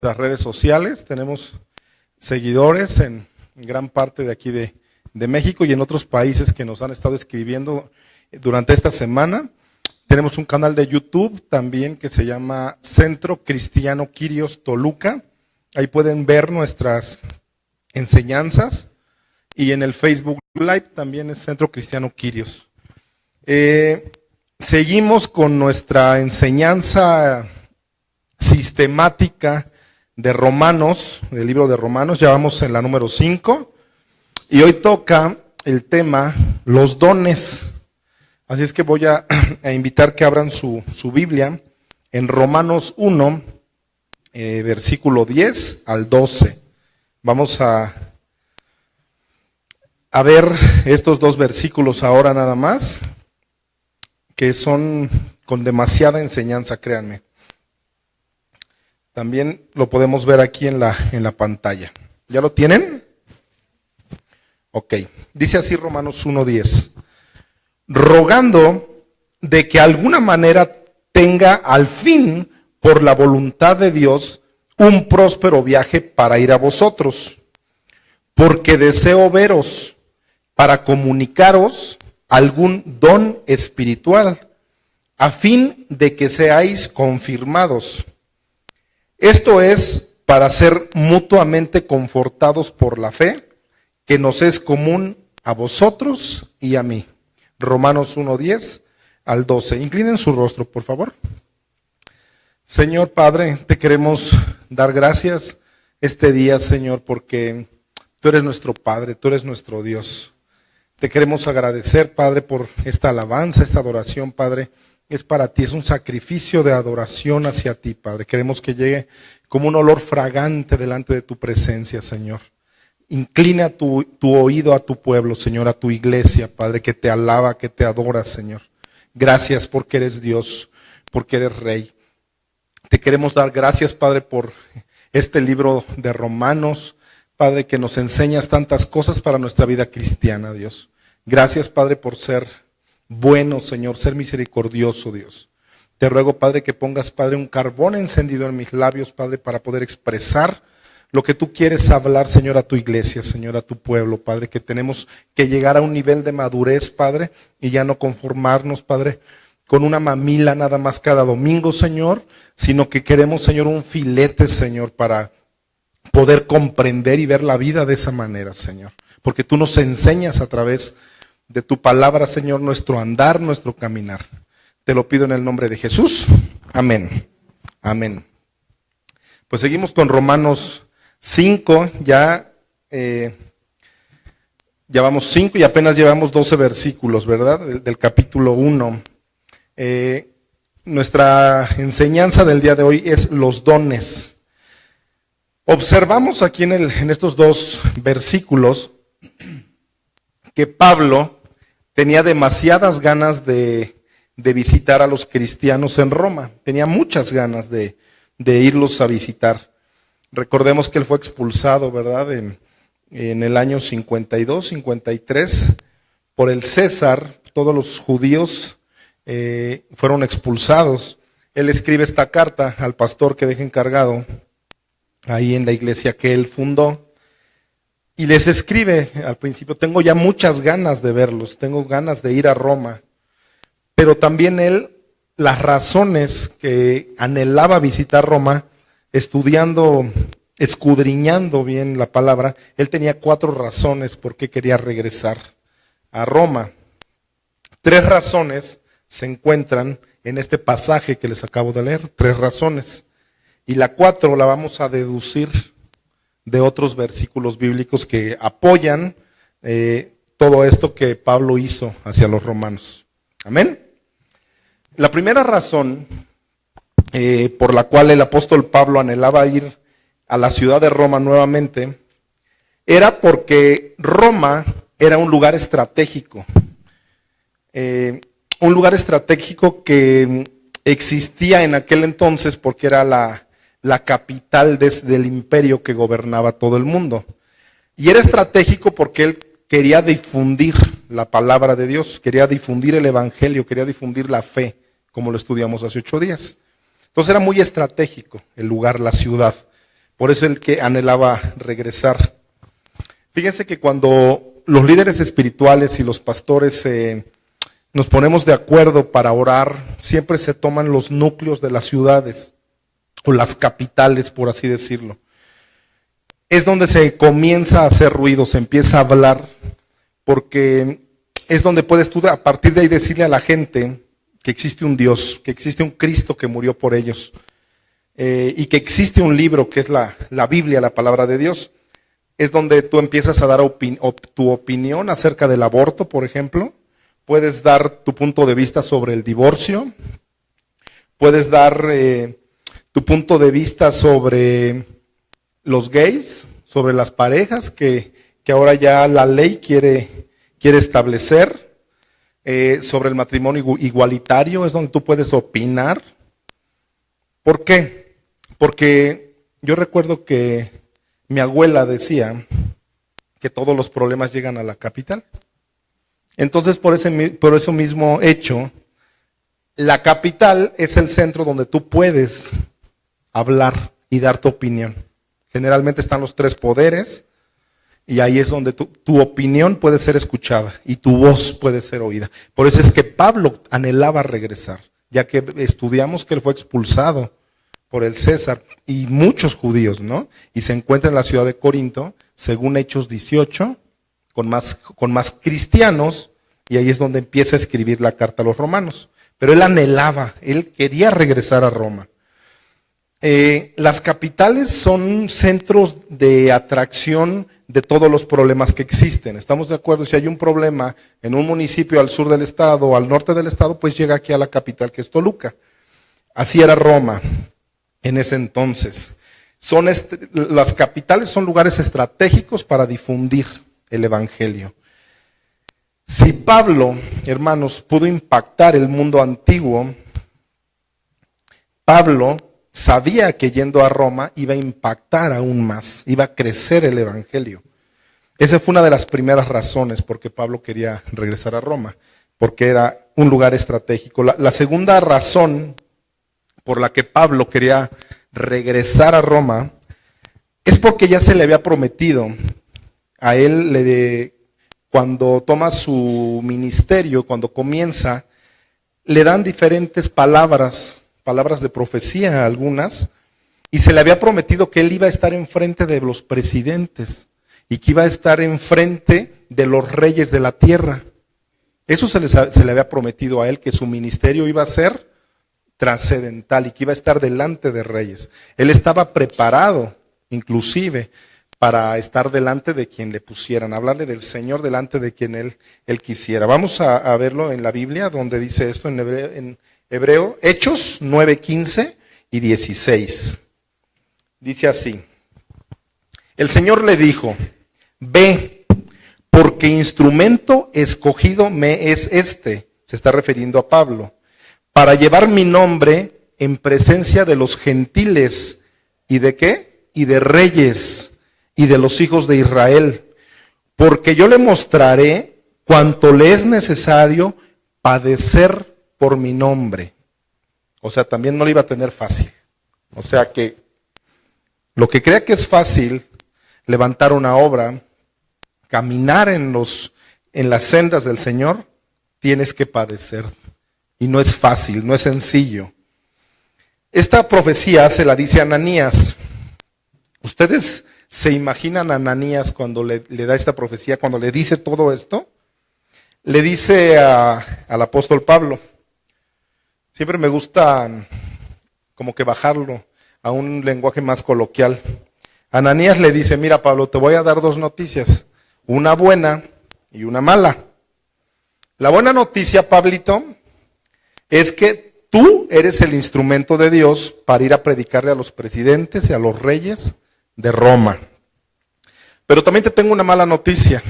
las redes sociales. Tenemos seguidores en gran parte de aquí de México y en otros países que nos han estado escribiendo durante esta semana. Tenemos un canal de YouTube también que se llama Centro Cristiano Quirios Toluca. Ahí pueden ver nuestras enseñanzas. Y en el Facebook Live también es Centro Cristiano Quirios. Seguimos con nuestra enseñanza sistemática de Romanos, del libro de Romanos. Ya vamos en la número 5. Y hoy toca el tema, los dones. Así es que voy a invitar que abran su Biblia en Romanos 1, versículo 10 al 12. Vamos a ver estos dos versículos ahora nada más, que son con demasiada enseñanza, créanme. También lo podemos ver aquí en la pantalla. ¿Ya lo tienen? Ok. Dice así Romanos 1:10. Rogando de que alguna manera tenga al fin, por la voluntad de Dios, un próspero viaje para ir a vosotros, porque deseo veros para comunicaros algún don espiritual, a fin de que seáis confirmados. Esto es para ser mutuamente confortados por la fe, que nos es común a vosotros y a mí. Romanos 1:10 al 12. Inclinen su rostro, por favor. Señor Padre, te queremos dar gracias este día, Señor, porque tú eres nuestro Padre, tú eres nuestro Dios. Te queremos agradecer, Padre, por esta alabanza, esta adoración, Padre. Es para ti, es un sacrificio de adoración hacia ti, Padre. Queremos que llegue como un olor fragante delante de tu presencia, Señor. Inclina tu oído a tu pueblo, Señor, a tu iglesia, Padre, que te alaba, que te adora, Señor. Gracias porque eres Dios, porque eres Rey. Te queremos dar gracias, Padre, por este libro de Romanos, Padre, que nos enseñas tantas cosas para nuestra vida cristiana, Dios. Gracias, Padre, por ser bueno, Señor, ser misericordioso, Dios. Te ruego, Padre, que pongas, Padre, un carbón encendido en mis labios, Padre, para poder expresar lo que tú quieres hablar, Señor, a tu iglesia, Señor, a tu pueblo, Padre, que tenemos que llegar a un nivel de madurez, Padre, y ya no conformarnos, Padre, con una mamila nada más cada domingo, Señor, sino que queremos, Señor, un filete, Señor, para poder comprender y ver la vida de esa manera, Señor. Porque tú nos enseñas a través de tu palabra, Señor, nuestro andar, nuestro caminar. Te lo pido en el nombre de Jesús. Amén. Amén. Pues seguimos con Romanos 5, ya vamos 5 y apenas llevamos 12 versículos, ¿verdad? Del capítulo 1. Nuestra enseñanza del día de hoy es los dones. Observamos aquí en estos dos versículos que Pablo tenía demasiadas ganas de visitar a los cristianos en Roma. Tenía muchas ganas de irlos a visitar. Recordemos que él fue expulsado, ¿verdad? En el año 52, 53, por el César. Todos los judíos fueron expulsados. Él escribe esta carta al pastor que deja encargado ahí en la iglesia que él fundó. Y les escribe al principio, tengo ya muchas ganas de verlos, tengo ganas de ir a Roma. Pero también él, las razones que anhelaba visitar Roma, estudiando, escudriñando bien la palabra, él tenía 4 razones por qué quería regresar a Roma. 3 razones se encuentran en este pasaje que les acabo de leer, 3 razones. Y la 4 la vamos a deducir de otros versículos bíblicos que apoyan todo esto que Pablo hizo hacia los romanos. Amén. La primera razón por la cual el apóstol Pablo anhelaba ir a la ciudad de Roma nuevamente era porque Roma era un lugar estratégico. Un lugar estratégico que existía en aquel entonces porque era la capital del imperio que gobernaba todo el mundo. Y era estratégico porque él quería difundir la palabra de Dios, quería difundir el evangelio, quería difundir la fe, como lo estudiamos hace 8 días. Entonces era muy estratégico el lugar, la ciudad. Por eso el que anhelaba regresar. Fíjense que cuando los líderes espirituales y los pastores nos ponemos de acuerdo para orar, siempre se toman los núcleos de las ciudades o las capitales, por así decirlo. Es donde se comienza a hacer ruido, se empieza a hablar, porque es donde puedes tú a partir de ahí decirle a la gente que existe un Dios, que existe un Cristo que murió por ellos, y que existe un libro que es la Biblia, la palabra de Dios. Es donde tú empiezas a dar tu opinión acerca del aborto, por ejemplo. Puedes dar tu punto de vista sobre el divorcio. Puedes dar tu punto de vista sobre los gays, sobre las parejas que ahora ya la ley quiere establecer, sobre el matrimonio igualitario, es donde tú puedes opinar. ¿Por qué? Porque yo recuerdo que mi abuela decía que todos los problemas llegan a la capital. Entonces, por eso mismo hecho, la capital es el centro donde tú puedes hablar y dar tu opinión. Generalmente están los tres poderes y ahí es donde tu opinión puede ser escuchada y tu voz puede ser oída. Por eso es que Pablo anhelaba regresar, ya que estudiamos que él fue expulsado por el César y muchos judíos, ¿no? Y se encuentra en la ciudad de Corinto, según Hechos 18, con más cristianos, y ahí es donde empieza a escribir la carta a los romanos. Pero él anhelaba, él quería regresar a Roma. Las capitales son centros de atracción de todos los problemas que existen. ¿Estamos de acuerdo? Si hay un problema en un municipio al sur del estado o al norte del estado, pues llega aquí a la capital, que es Toluca. Así era Roma en ese entonces. Las capitales son lugares estratégicos para difundir el evangelio. Si Pablo, hermanos, pudo impactar el mundo antiguo, Pablo sabía que yendo a Roma iba a impactar aún más, iba a crecer el evangelio. Esa fue una de las primeras razones por qué Pablo quería regresar a Roma, porque era un lugar estratégico. La segunda razón por la que Pablo quería regresar a Roma es porque ya se le había prometido a él, cuando toma su ministerio, cuando comienza, le dan diferentes palabras de profecía algunas, y se le había prometido que él iba a estar enfrente de los presidentes y que iba a estar enfrente de los reyes de la tierra. Eso se le había prometido a él, que su ministerio iba a ser trascendental y que iba a estar delante de reyes. Él estaba preparado, inclusive, para estar delante de quien le pusieran, hablarle del Señor delante de quien él quisiera. Vamos a verlo en la Biblia, donde dice esto en Hebreo, Hechos 9, 15 y 16. Dice así: el Señor le dijo, ve, porque instrumento escogido me es este, se está refiriendo a Pablo, para llevar mi nombre en presencia de los gentiles, ¿y de qué? Y de reyes, y de los hijos de Israel, porque yo le mostraré cuánto le es necesario padecer por mi nombre. O sea, también no lo iba a tener fácil. O sea que lo que crea que es fácil, levantar una obra, caminar en las sendas del Señor, tienes que padecer. Y no es fácil, no es sencillo. Esta profecía se la dice a Ananías. ¿Ustedes se imaginan a Ananías cuando le da esta profecía, cuando le dice todo esto? Le dice al apóstol Pablo. Siempre me gusta como que bajarlo a un lenguaje más coloquial. Ananías le dice, mira Pablo, te voy a dar dos noticias, una buena y una mala. La buena noticia, Pablito, es que tú eres el instrumento de Dios para ir a predicarle a los presidentes y a los reyes de Roma. Pero también te tengo una mala noticia.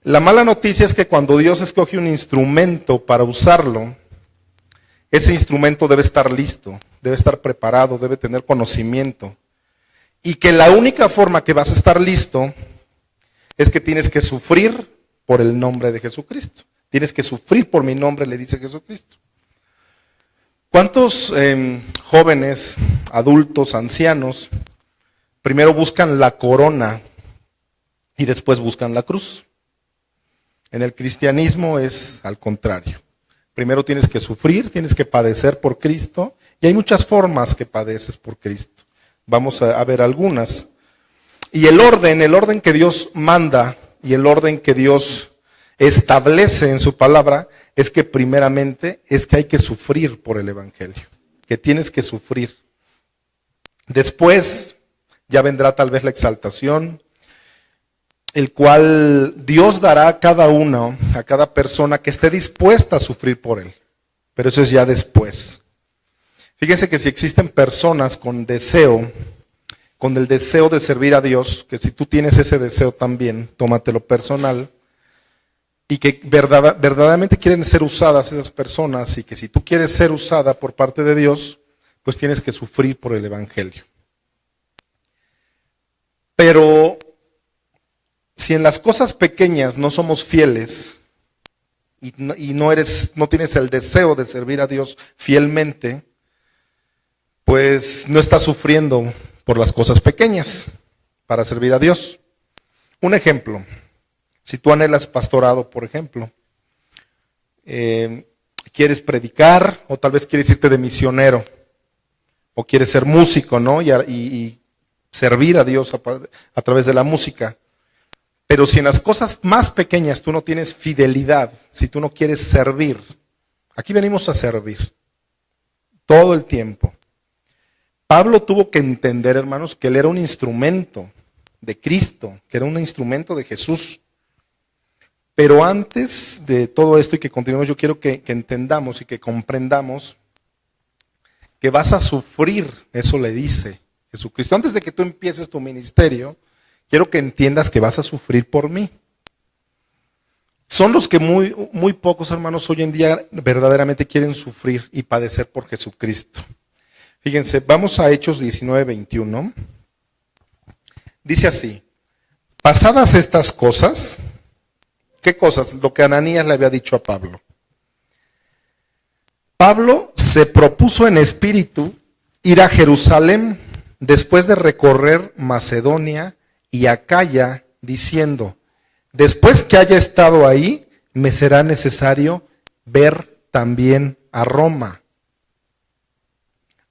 La mala noticia es que cuando Dios escoge un instrumento para usarlo, ese instrumento debe estar listo, debe estar preparado, debe tener conocimiento. Y que la única forma que vas a estar listo es que tienes que sufrir por el nombre de Jesucristo. Tienes que sufrir por mi nombre, le dice Jesucristo. ¿Cuántos jóvenes, adultos, ancianos Primero buscan la corona y después buscan la cruz. En el cristianismo es al contrario. Primero tienes que sufrir, tienes que padecer por Cristo, y hay muchas formas que padeces por Cristo. Vamos a ver algunas. Y el orden que Dios manda y el orden que Dios establece en su palabra es que primeramente es que hay que sufrir por el evangelio, que tienes que sufrir. Después ya vendrá tal vez la exaltación, el cual Dios dará a cada uno, a cada persona que esté dispuesta a sufrir por él. Pero eso es ya después. Fíjense que si existen personas con el deseo de servir a Dios, que si tú tienes ese deseo también, tómatelo personal, y que verdaderamente quieren ser usadas esas personas, y que si tú quieres ser usada por parte de Dios, pues tienes que sufrir por el evangelio. Pero si en las cosas pequeñas no somos fieles y no tienes el deseo de servir a Dios fielmente, pues no estás sufriendo por las cosas pequeñas para servir a Dios. Un ejemplo, si tú anhelas pastorado, por ejemplo, quieres predicar o tal vez quieres irte de misionero o quieres ser músico, ¿no? Y servir a Dios a través de la música. Pero si en las cosas más pequeñas tú no tienes fidelidad, si tú no quieres servir, aquí venimos a servir todo el tiempo. Pablo tuvo que entender, hermanos, que él era un instrumento de Cristo, que era un instrumento de Jesús. Pero antes de todo esto y que continuemos, yo quiero que entendamos y que comprendamos que vas a sufrir, eso le dice Jesucristo. Antes de que tú empieces tu ministerio, quiero que entiendas que vas a sufrir por mí. Son los que muy pocos hermanos hoy en día verdaderamente quieren sufrir y padecer por Jesucristo. Fíjense, vamos a Hechos 19:21. Dice así: pasadas estas cosas, ¿qué cosas? Lo que Ananías le había dicho a Pablo. Pablo se propuso en espíritu ir a Jerusalén después de recorrer Macedonia y Acaya, diciendo: después que haya estado ahí, me será necesario ver también a Roma.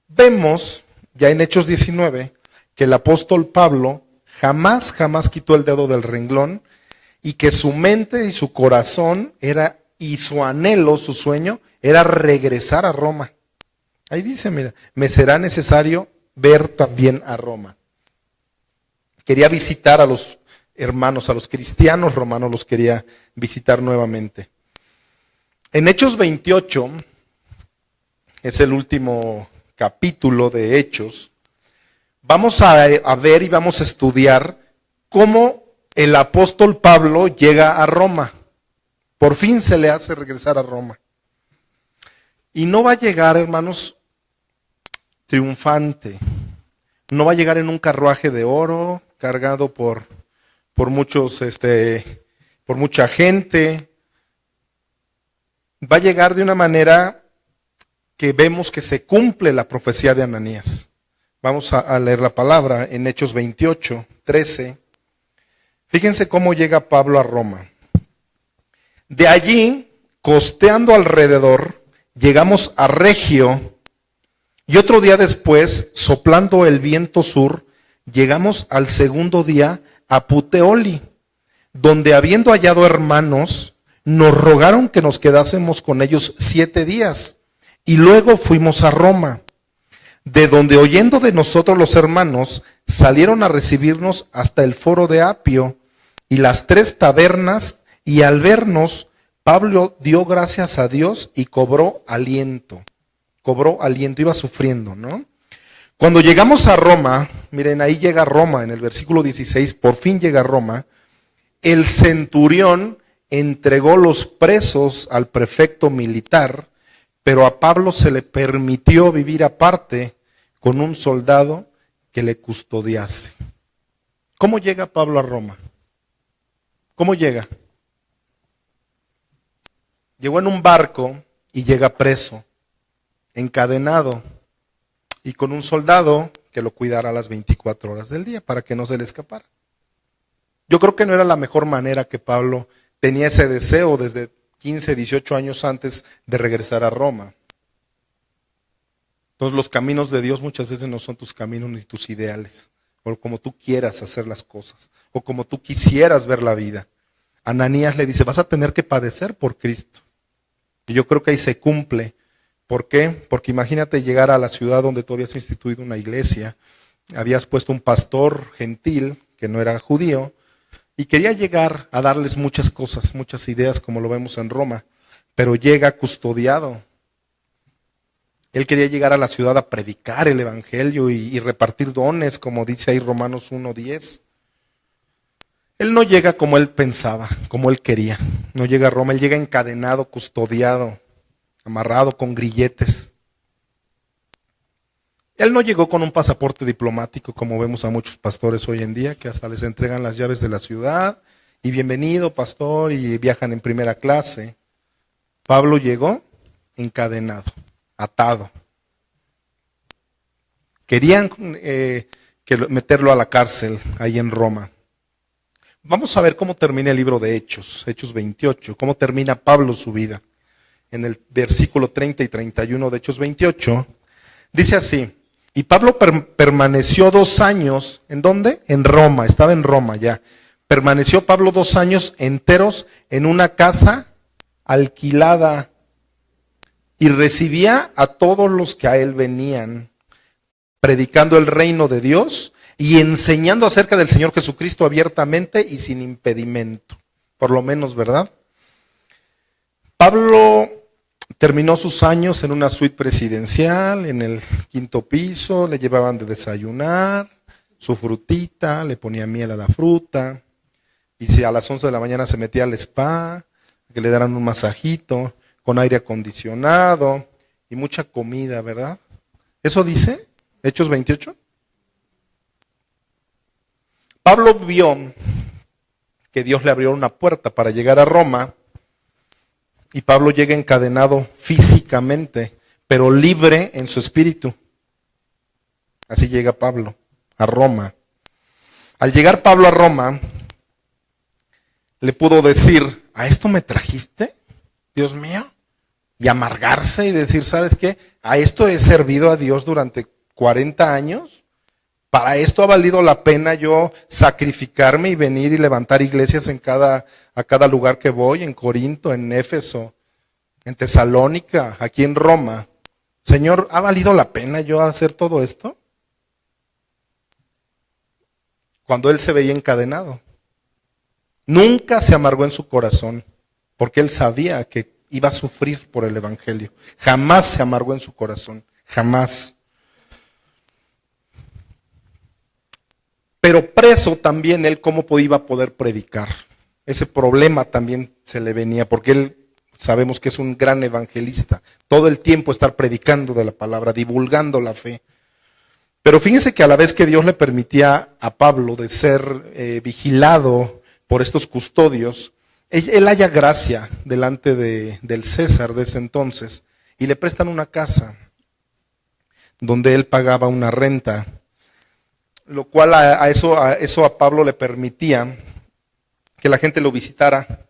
Vemos ya en Hechos 19 que el apóstol Pablo jamás quitó el dedo del renglón y que su mente y su corazón y su anhelo, su sueño, era regresar a Roma. Ahí dice, mira, me será necesario ver también a Roma. Quería visitar a los hermanos, a los cristianos romanos los quería visitar nuevamente. En Hechos 28, es el último capítulo de Hechos, vamos a ver y vamos a estudiar cómo el apóstol Pablo llega a Roma. Por fin se le hace regresar a Roma. Y no va a llegar, hermanos, triunfante. No va a llegar en un carruaje de oro cargado por mucha gente. Va a llegar de una manera que vemos que se cumple la profecía de Ananías. Vamos a leer la palabra en Hechos 28:13. Fíjense cómo llega Pablo a Roma. De allí, costeando alrededor, llegamos a Regio, y otro día después, soplando el viento sur, llegamos al segundo día a Puteoli, donde habiendo hallado hermanos, nos rogaron que nos quedásemos con ellos 7 días, y luego fuimos a Roma, de donde oyendo de nosotros los hermanos, salieron a recibirnos hasta el foro de Apio y las 3 tabernas, y al vernos, Pablo dio gracias a Dios y cobró aliento, iba sufriendo, ¿no? Cuando llegamos a Roma, miren, ahí llega Roma, en el versículo 16, por fin llega Roma, el centurión entregó los presos al prefecto militar, pero a Pablo se le permitió vivir aparte con un soldado que le custodiase. ¿Cómo llega Pablo a Roma? ¿Cómo llega? Llegó en un barco y llega preso, encadenado, y con un soldado que lo cuidara las 24 horas del día para que no se le escapara. Yo creo que no era la mejor manera que Pablo tenía ese deseo desde 15, 18 años antes de regresar a Roma. Entonces los caminos de Dios muchas veces no son tus caminos ni tus ideales, o como tú quieras hacer las cosas, o como tú quisieras ver la vida. Ananías le dice, vas a tener que padecer por Cristo. Y yo creo que ahí se cumple. ¿Por qué? Porque imagínate llegar a la ciudad donde tú habías instituido una iglesia, habías puesto un pastor gentil que no era judío, y quería llegar a darles muchas cosas, muchas ideas, como lo vemos en Roma, pero llega custodiado. Él quería llegar a la ciudad a predicar el evangelio y repartir dones, como dice ahí Romanos 1:10. Él no llega como él pensaba, como él quería. No llega a Roma, él llega encadenado, custodiado, amarrado con grilletes. Él no llegó con un pasaporte diplomático, como vemos a muchos pastores hoy en día, que hasta les entregan las llaves de la ciudad, y bienvenido pastor, y viajan en primera clase. Pablo llegó encadenado, atado. Querían meterlo a la cárcel ahí en Roma. Vamos a ver cómo termina el libro de Hechos, Hechos 28, cómo termina Pablo su vida. En el versículo 30 y 31 de Hechos 28, dice así, y Pablo permaneció 2 años, ¿en dónde? En Roma, estaba en Roma ya. Permaneció Pablo 2 años enteros en una casa alquilada y recibía a todos los que a él venían, predicando el reino de Dios y enseñando acerca del Señor Jesucristo abiertamente y sin impedimento. Por lo menos, ¿verdad? Pablo terminó sus años en una suite presidencial, en el 5º piso, le llevaban de desayunar, su frutita, le ponía miel a la fruta, y si a las 11 de la mañana se metía al spa, que le daran un masajito, con aire acondicionado y mucha comida, ¿verdad? ¿Eso dice Hechos 28? Pablo vio que Dios le abrió una puerta para llegar a Roma, y Pablo llega encadenado físicamente, pero libre en su espíritu. Así llega Pablo a Roma. Al llegar Pablo a Roma, le pudo decir, ¿a esto me trajiste, Dios mío? Y amargarse y decir, ¿sabes qué? ¿A esto he servido a Dios durante 40 años? ¿Para esto ha valido la pena yo sacrificarme y venir y levantar iglesias a cada lugar que voy, en Corinto, en Éfeso, en Tesalónica, aquí en Roma? Señor, ¿ha valido la pena yo hacer todo esto? Cuando él se veía encadenado. Nunca se amargó en su corazón, porque él sabía que iba a sufrir por el evangelio. Jamás se amargó en su corazón, jamás. Pero preso también él, ¿cómo iba a poder predicar? Ese problema también se le venía, porque él sabemos que es un gran evangelista. Todo el tiempo estar predicando de la palabra, divulgando la fe. Pero fíjense que a la vez que Dios le permitía a Pablo de ser vigilado por estos custodios, él halla gracia delante del César de ese entonces, y le prestan una casa donde él pagaba una renta, lo cual a eso a Pablo le permitía que la gente lo visitara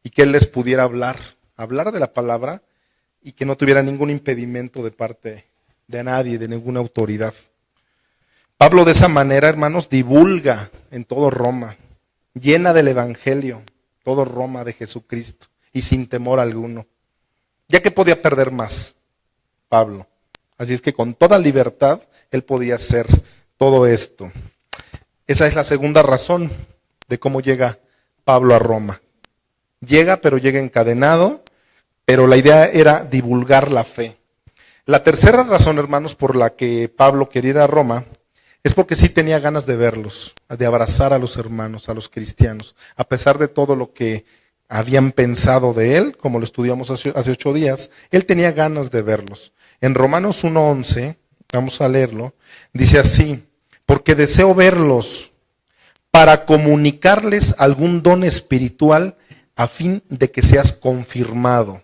y que él les pudiera hablar de la palabra, y que no tuviera ningún impedimento de parte de nadie, de ninguna autoridad. Pablo de esa manera, hermanos, divulga en todo Roma, llena del evangelio, todo Roma de Jesucristo, y sin temor alguno. Ya que podía perder más, Pablo. Así es que con toda libertad, él podía hacer todo esto. Esa es la segunda razón de cómo llega Pablo a Roma. Llega, pero llega encadenado, pero la idea era divulgar la fe. La tercera razón, hermanos, por la que Pablo quería ir a Roma, es porque sí tenía ganas de verlos, de abrazar a los hermanos, a los cristianos, a pesar de todo lo que habían pensado de él, como lo estudiamos hace 8 días, él tenía ganas de verlos. En Romanos 1:11, vamos a leerlo, dice así, porque deseo verlos para comunicarles algún don espiritual a fin de que seas confirmado.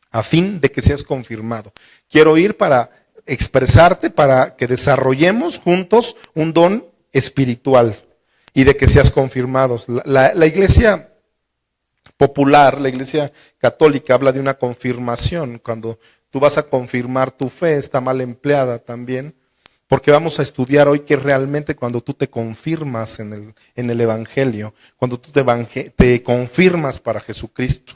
A fin de que seas confirmado. Quiero ir para expresarte para que desarrollemos juntos un don espiritual y de que seas confirmados. La iglesia popular, la iglesia católica habla de una confirmación. Cuando tú vas a confirmar tu fe, está mal empleada también, porque vamos a estudiar hoy que realmente cuando tú te confirmas en el Evangelio, cuando tú te confirmas para Jesucristo.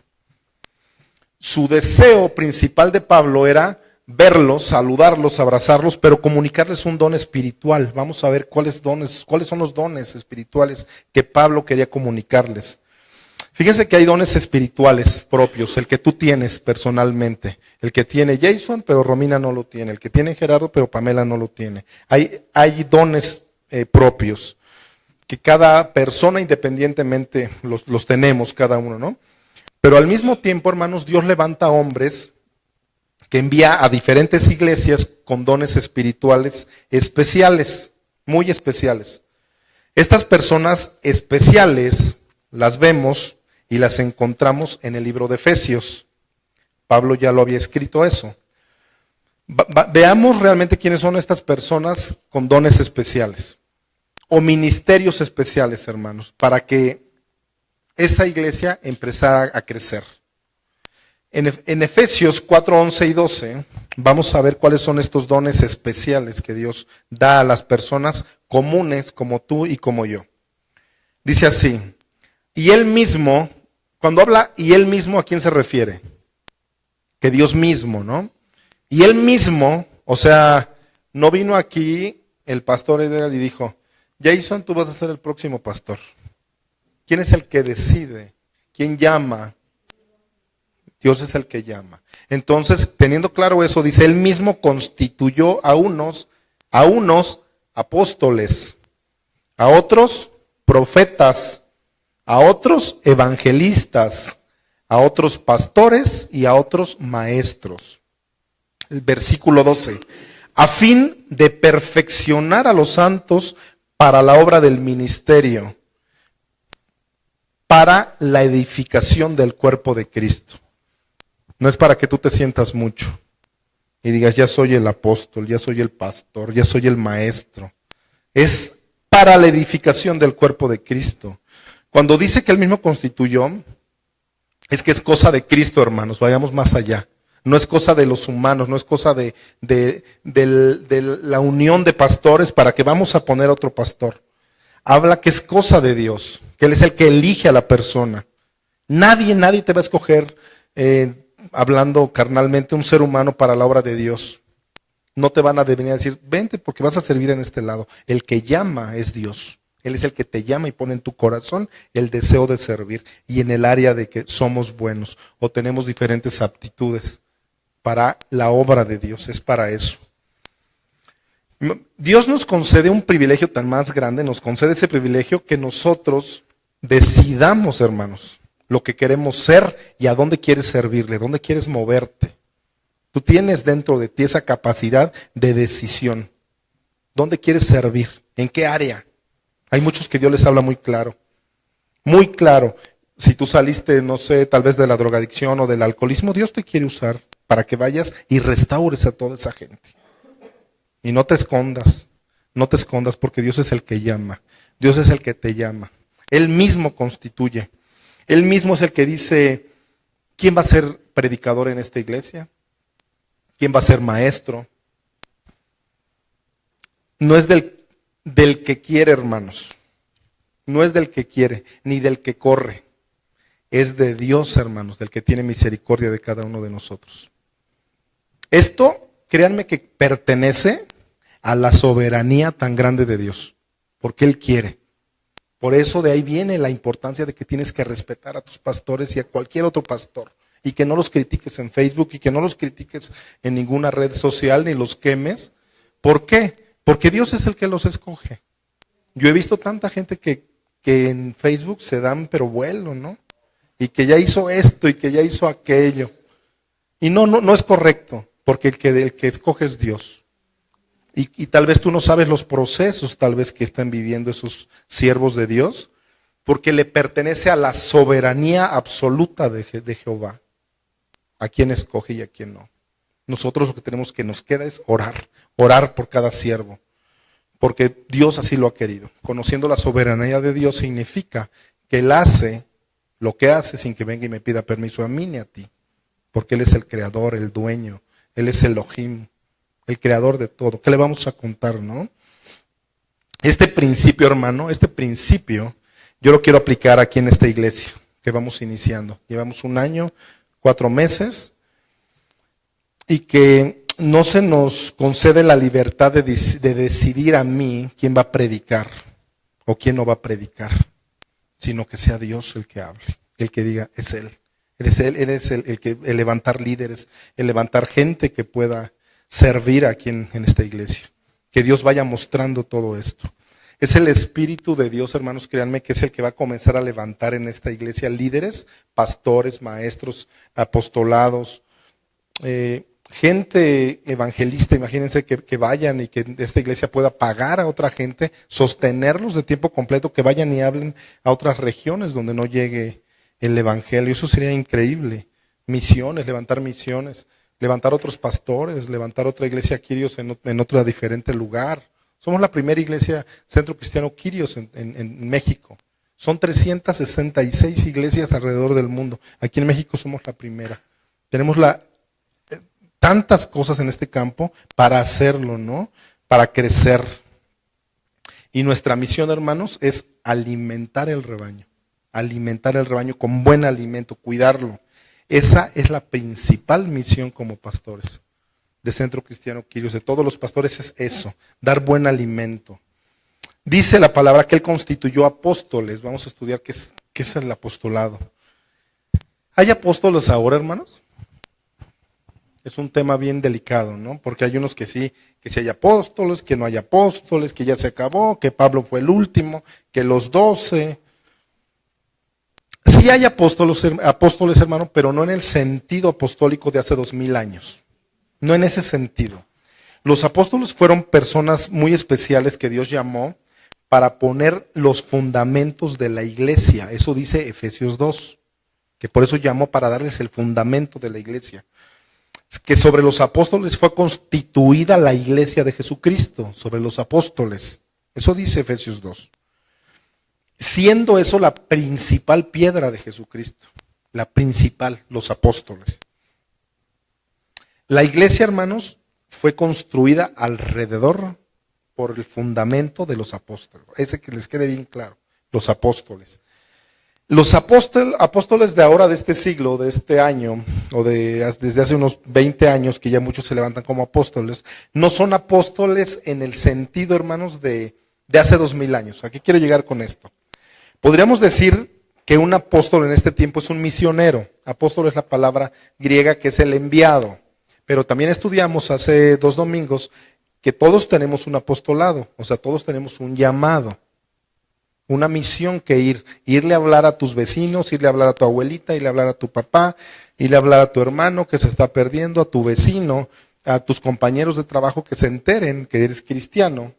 Su deseo principal de Pablo era verlos, saludarlos, abrazarlos, pero comunicarles un don espiritual. Vamos a ver cuáles son los dones espirituales que Pablo quería comunicarles. Fíjense que hay dones espirituales propios, el que tú tienes personalmente, el que tiene Jason, pero Romina no lo tiene, el que tiene Gerardo, pero Pamela no lo tiene. Hay dones propios, que cada persona independientemente los tenemos cada uno, ¿no? Pero al mismo tiempo, hermanos, Dios levanta hombres que envía a diferentes iglesias con dones espirituales especiales, muy especiales. Estas personas especiales las vemos y las encontramos en el libro de Efesios. Pablo ya lo había escrito eso. Veamos realmente quiénes son estas personas con dones especiales o ministerios especiales, hermanos, para que esa iglesia empezara a crecer. En Efesios 4, 11 y 12 vamos a ver cuáles son estos dones especiales que Dios da a las personas comunes como tú y como yo. Dice así, y Él mismo, cuando habla y Él mismo, ¿a quién se refiere? Que Dios mismo, ¿no? Y Él mismo, o sea, no vino aquí el pastor Eder y dijo, Jason, tú vas a ser el próximo pastor. ¿Quién es el que decide? ¿Quién llama? Dios es el que llama. Entonces, teniendo claro eso, dice, Él mismo constituyó a unos apóstoles, a otros profetas, a otros evangelistas, a otros pastores y a otros maestros. El versículo 12. A fin de perfeccionar a los santos para la obra del ministerio, para la edificación del cuerpo de Cristo. No es para que tú te sientas mucho y digas, ya soy el apóstol, ya soy el pastor, ya soy el maestro. Es para la edificación del cuerpo de Cristo. Cuando dice que Él mismo constituyó, es que es cosa de Cristo, hermanos, vayamos más allá. No es cosa de los humanos, no es cosa de la unión de pastores para que vamos a poner otro pastor. Habla que es cosa de Dios, que Él es el que elige a la persona. Nadie te va a escoger, hablando carnalmente, un ser humano para la obra de Dios. No te van a venir a decir, vente porque vas a servir en este lado. El que llama es Dios. Él es el que te llama y pone en tu corazón el deseo de servir. Y en el área de que somos buenos o tenemos diferentes aptitudes para la obra de Dios. Es para eso. Dios nos concede un privilegio tan más grande, nos concede ese privilegio que nosotros decidamos, hermanos, lo que queremos ser y a dónde quieres servirle, dónde quieres moverte. Tú tienes dentro de ti esa capacidad de decisión. ¿Dónde quieres servir? ¿En qué área? Hay muchos que Dios les habla muy claro. Muy claro. Si tú saliste, no sé, tal vez de la drogadicción o del alcoholismo, Dios te quiere usar para que vayas y restaures a toda esa gente. Y no te escondas porque Dios es el que llama. Dios es el que te llama. Él mismo constituye. Él mismo es el que dice, ¿quién va a ser predicador en esta iglesia? ¿Quién va a ser maestro? No es del que quiere, hermanos. No es del que quiere, ni del que corre. Es de Dios, hermanos, del que tiene misericordia de cada uno de nosotros. Esto, créanme que pertenece a la soberanía tan grande de Dios, porque Él quiere. Por eso de ahí viene la importancia de que tienes que respetar a tus pastores y a cualquier otro pastor. Y que no los critiques en Facebook y que no los critiques en ninguna red social ni los quemes. ¿Por qué? Porque Dios es el que los escoge. Yo he visto tanta gente que en Facebook se dan pero vuelo, ¿no? Y que ya hizo esto y que ya hizo aquello. Y no es correcto, porque el que escoge es Dios. Y tal vez tú no sabes los procesos tal vez que están viviendo esos siervos de Dios, porque le pertenece a la soberanía absoluta de Jehová, a quien escoge y a quien no. Nosotros lo que tenemos que nos queda es orar por cada siervo, porque Dios así lo ha querido. Conociendo la soberanía de Dios significa que Él hace lo que hace sin que venga y me pida permiso a mí ni a ti, porque Él es el creador, el dueño, Él es Elohim, el creador de todo. ¿Qué le vamos a contar, no? Este principio, hermano, yo lo quiero aplicar aquí en esta iglesia que vamos iniciando. Llevamos 1 año, 4 meses, y que no se nos concede la libertad de decidir a mí quién va a predicar o quién no va a predicar, sino que sea Dios el que hable, el que diga, es Él. Él es el levantar líderes, el levantar gente que pueda servir aquí en esta iglesia. Que Dios vaya mostrando todo esto. Es el Espíritu de Dios, hermanos, créanme, que es el que va a comenzar a levantar en esta iglesia líderes, pastores, maestros, apostolados, gente evangelista. Imagínense que vayan y que esta iglesia pueda pagar a otra gente, sostenerlos de tiempo completo, que vayan y hablen a otras regiones donde no llegue el evangelio. Eso sería increíble. Misiones, levantar otros pastores, levantar otra iglesia Kyrios en otro diferente lugar. Somos la primera iglesia Centro Cristiano Kyrios en México. Son 366 iglesias alrededor del mundo. Aquí en México somos la primera. Tenemos tantas cosas en este campo para hacerlo, ¿no? Para crecer. Y nuestra misión, hermanos, es alimentar el rebaño. Alimentar el rebaño con buen alimento, cuidarlo. Esa es la principal misión como pastores de Centro Cristiano Kyrios, de todos los pastores, es eso, dar buen alimento. Dice la palabra que Él constituyó apóstoles. Vamos a estudiar qué es el apostolado. ¿Hay apóstoles ahora, hermanos? Es un tema bien delicado, ¿no? Porque hay unos que sí hay apóstoles, que no hay apóstoles, que ya se acabó, que Pablo fue el último, que los 12. Sí hay apóstoles, hermano, pero no en el sentido apostólico de hace 2000 años. No en ese sentido. Los apóstoles fueron personas muy especiales que Dios llamó para poner los fundamentos de la iglesia. Eso dice Efesios 2, que por eso llamó para darles el fundamento de la iglesia. Que sobre los apóstoles fue constituida la iglesia de Jesucristo, sobre los apóstoles. Eso dice Efesios 2. Siendo eso la principal piedra de Jesucristo, la principal, los apóstoles. La iglesia, hermanos, fue construida alrededor por el fundamento de los apóstoles. Ese que les quede bien claro, los apóstoles. Los apóstoles de ahora, de este siglo, de este año, o desde hace unos 20 años, que ya muchos se levantan como apóstoles, no son apóstoles en el sentido, hermanos, de hace 2000 años. ¿A qué quiero llegar con esto? Podríamos decir que un apóstol en este tiempo es un misionero. Apóstol es la palabra griega que es el enviado. Pero también estudiamos hace 2 domingos que todos tenemos un apostolado, o sea, todos tenemos un llamado, una misión que irle a hablar a tus vecinos, irle a hablar a tu abuelita, irle a hablar a tu papá, irle a hablar a tu hermano que se está perdiendo, a tu vecino, a tus compañeros de trabajo, que se enteren que eres cristiano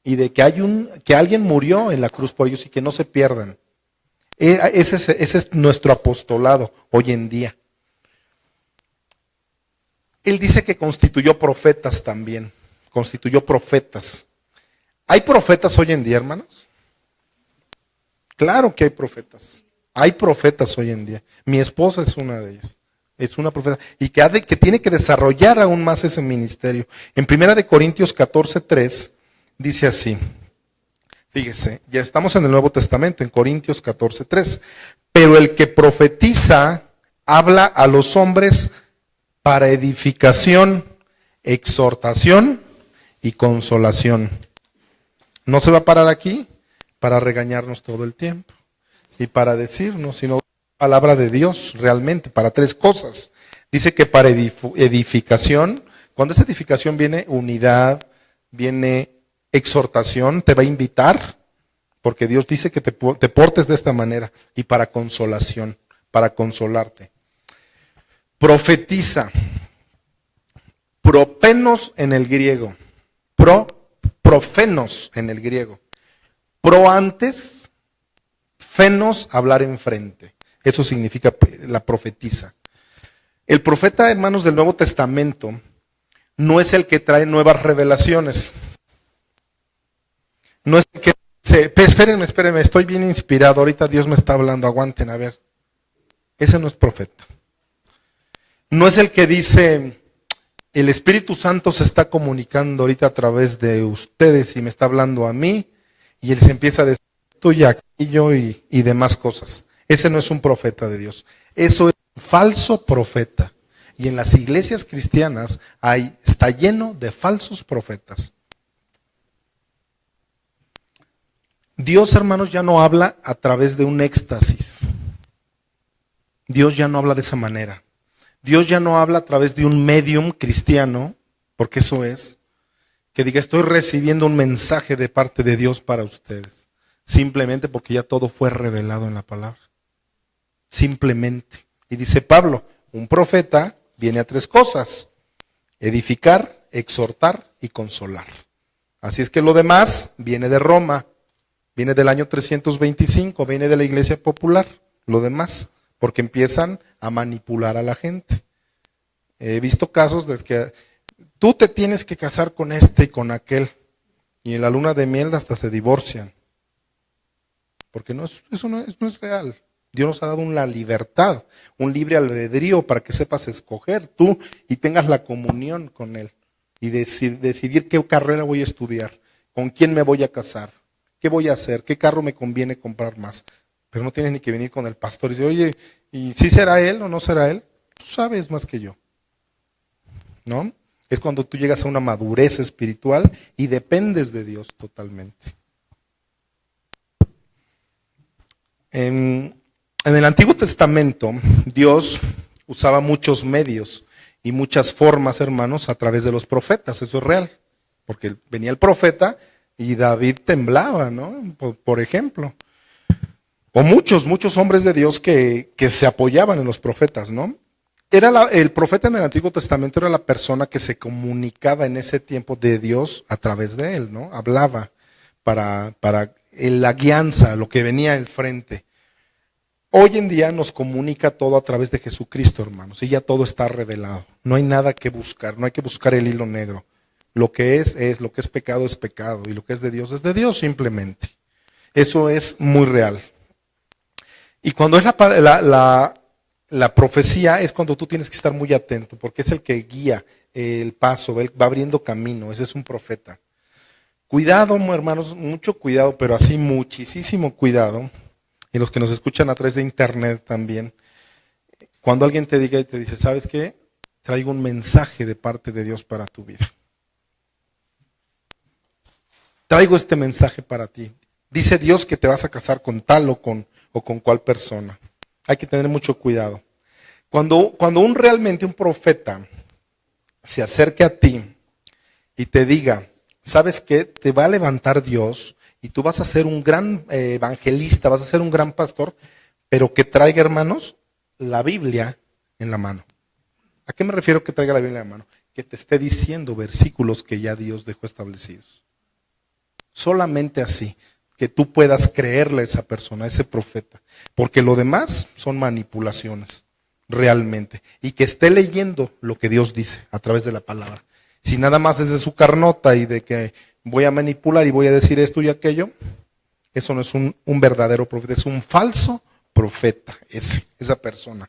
y de que alguien murió en la cruz por ellos y que no se pierdan. Ese es nuestro apostolado hoy en día. Él dice que constituyó profetas también. Constituyó profetas. ¿Hay profetas hoy en día, hermanos? Claro que hay profetas. Hay profetas hoy en día. Mi esposa es una de ellas. Es una profeta. Y que tiene que desarrollar aún más ese ministerio. En 1 Corintios 14:3 dice así. Fíjese, ya estamos en el Nuevo Testamento, en Corintios 14:3. Pero el que profetiza habla a los hombres para edificación, exhortación y consolación. No se va a parar aquí para regañarnos todo el tiempo y para decirnos, sino palabra de Dios realmente, para 3 cosas. Dice que para edificación, cuando esa edificación viene unidad, viene exhortación, te va a invitar, porque Dios dice que te portes de esta manera, y para consolación, para consolarte. Profetiza. Propenos en el griego. Profenos en el griego. Pro antes, fenos, hablar enfrente. Eso significa la profetiza. El profeta, hermanos del Nuevo Testamento, no es el que trae nuevas revelaciones. No es el que dice, espérenme, estoy bien inspirado, ahorita Dios me está hablando, aguanten, a ver. Ese no es profeta. No es el que dice, el Espíritu Santo se está comunicando ahorita a través de ustedes y me está hablando a mí, y él se empieza a decir esto y aquello y demás cosas. Ese no es un profeta de Dios. Eso es un falso profeta. Y en las iglesias cristianas está lleno de falsos profetas. Dios, hermanos, ya no habla a través de un éxtasis. Dios ya no habla de esa manera. Dios ya no habla a través de un medium cristiano, porque eso es, que diga, estoy recibiendo un mensaje de parte de Dios para ustedes. Simplemente porque ya todo fue revelado en la palabra. Simplemente. Y dice Pablo, un profeta viene a 3 cosas: edificar, exhortar y consolar. Así es que lo demás viene de Roma, viene del año 325, viene de la iglesia popular, lo demás, porque empiezan a manipular a la gente. He visto casos de que tú te tienes que casar con este y con aquel, y en la luna de miel hasta se divorcian. Porque eso no es real. Dios nos ha dado una libertad, un libre albedrío para que sepas escoger tú y tengas la comunión con Él. Y decidir qué carrera voy a estudiar, con quién me voy a casar, qué voy a hacer, qué carro me conviene comprar más. Pero no tienes ni que venir con el pastor y decir, oye, ¿y si será él o no será él? Tú sabes más que yo. ¿No? Es cuando tú llegas a una madurez espiritual y dependes de Dios totalmente. En el Antiguo Testamento, Dios usaba muchos medios y muchas formas, hermanos, a través de los profetas. Eso es real. Porque venía el profeta y David temblaba, ¿no? Por ejemplo. O muchos hombres de Dios que se apoyaban en los profetas, ¿no? El profeta en el Antiguo Testamento era la persona que se comunicaba en ese tiempo de Dios a través de él, ¿no? Hablaba para la guianza, lo que venía al frente. Hoy en día nos comunica todo a través de Jesucristo, hermanos, y ya todo está revelado. No hay nada que buscar, no hay que buscar el hilo negro. Lo que es, lo que es pecado, y lo que es de Dios simplemente. Eso es muy real. Y cuando es la profecía, es cuando tú tienes que estar muy atento, porque es el que guía el paso, va abriendo camino, ese es un profeta. Cuidado, hermanos, mucho cuidado, pero así muchísimo cuidado. Y los que nos escuchan a través de internet también, cuando alguien te diga y te dice, ¿sabes qué? Traigo un mensaje de parte de Dios para tu vida. Traigo este mensaje para ti. Dice Dios que te vas a casar con tal o con cual persona. Hay que tener mucho cuidado. Cuando realmente un profeta se acerque a ti y te diga, ¿sabes qué? Te va a levantar Dios y tú vas a ser un gran evangelista, vas a ser un gran pastor, pero que traiga, hermanos, la Biblia en la mano. ¿A qué me refiero que traiga la Biblia en la mano? Que te esté diciendo versículos que ya Dios dejó establecidos. Solamente así, que tú puedas creerle a esa persona, a ese profeta. Porque lo demás son manipulaciones, realmente. Y que esté leyendo lo que Dios dice a través de la palabra. Si nada más es de su carnota y de que voy a manipular y voy a decir esto y aquello, eso no es un verdadero profeta, es un falso profeta, esa persona.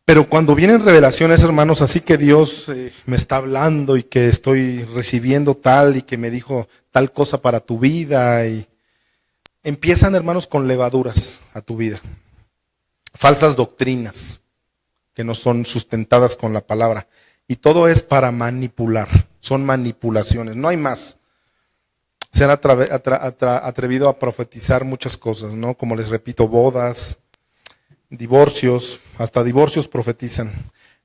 Pero cuando vienen revelaciones, hermanos, así que Dios me está hablando y que estoy recibiendo tal y que me dijo tal cosa para tu vida, y empiezan, hermanos, con levaduras a tu vida. Falsas doctrinas que no son sustentadas con la palabra. Y todo es para manipular, son manipulaciones, no hay más. Se han atrevido a profetizar muchas cosas, ¿no? Como les repito, bodas, divorcios, hasta divorcios profetizan.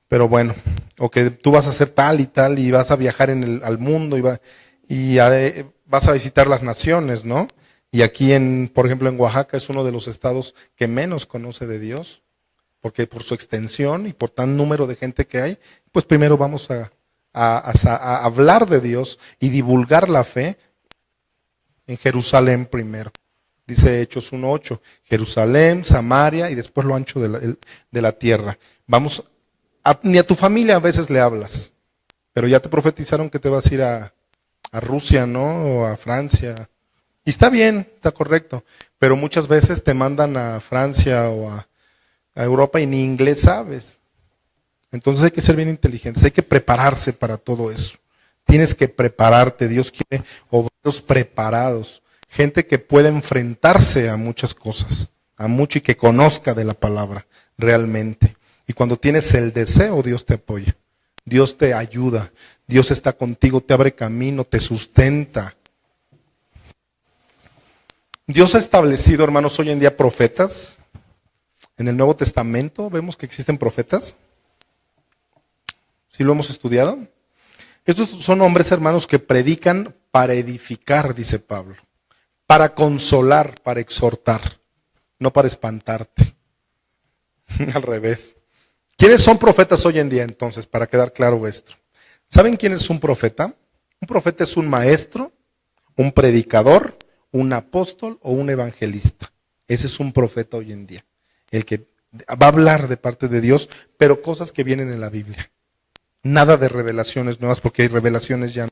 Pero bueno, o que tú vas a hacer tal y vas a viajar al mundo y vas a visitar las naciones, ¿no? Y aquí, por ejemplo, en Oaxaca es uno de los estados que menos conoce de Dios, porque por su extensión y por tan número de gente que hay, pues primero vamos a hablar de Dios y divulgar la fe en Jerusalén primero. Dice Hechos 1:8, Jerusalén, Samaria y después lo ancho de la tierra. Vamos Ni a tu familia a veces le hablas, pero ya te profetizaron que te vas a ir a Rusia, ¿no? O a Francia. Y está bien, está correcto, pero muchas veces te mandan a Francia o a Europa y ni inglés sabes. Entonces hay que ser bien inteligentes, hay que prepararse para todo eso. Tienes que prepararte, Dios quiere obreros preparados, gente que pueda enfrentarse a muchas cosas, a mucho y que conozca de la palabra realmente. Y cuando tienes el deseo, Dios te apoya, Dios te ayuda, Dios está contigo, te abre camino, te sustenta. Dios ha establecido, hermanos, hoy en día profetas. En el Nuevo Testamento vemos que existen profetas. ¿Sí lo hemos estudiado? Estos son hombres, hermanos, que predican para edificar, dice Pablo, para consolar, para exhortar, no para espantarte. Al revés. ¿Quiénes son profetas hoy en día entonces? Para quedar claro esto. ¿Saben quién es un profeta? Un profeta es un maestro, un predicador, un apóstol o un evangelista. Ese es un profeta hoy en día. El que va a hablar de parte de Dios, pero cosas que vienen en la Biblia. Nada de revelaciones nuevas, porque hay revelaciones ya,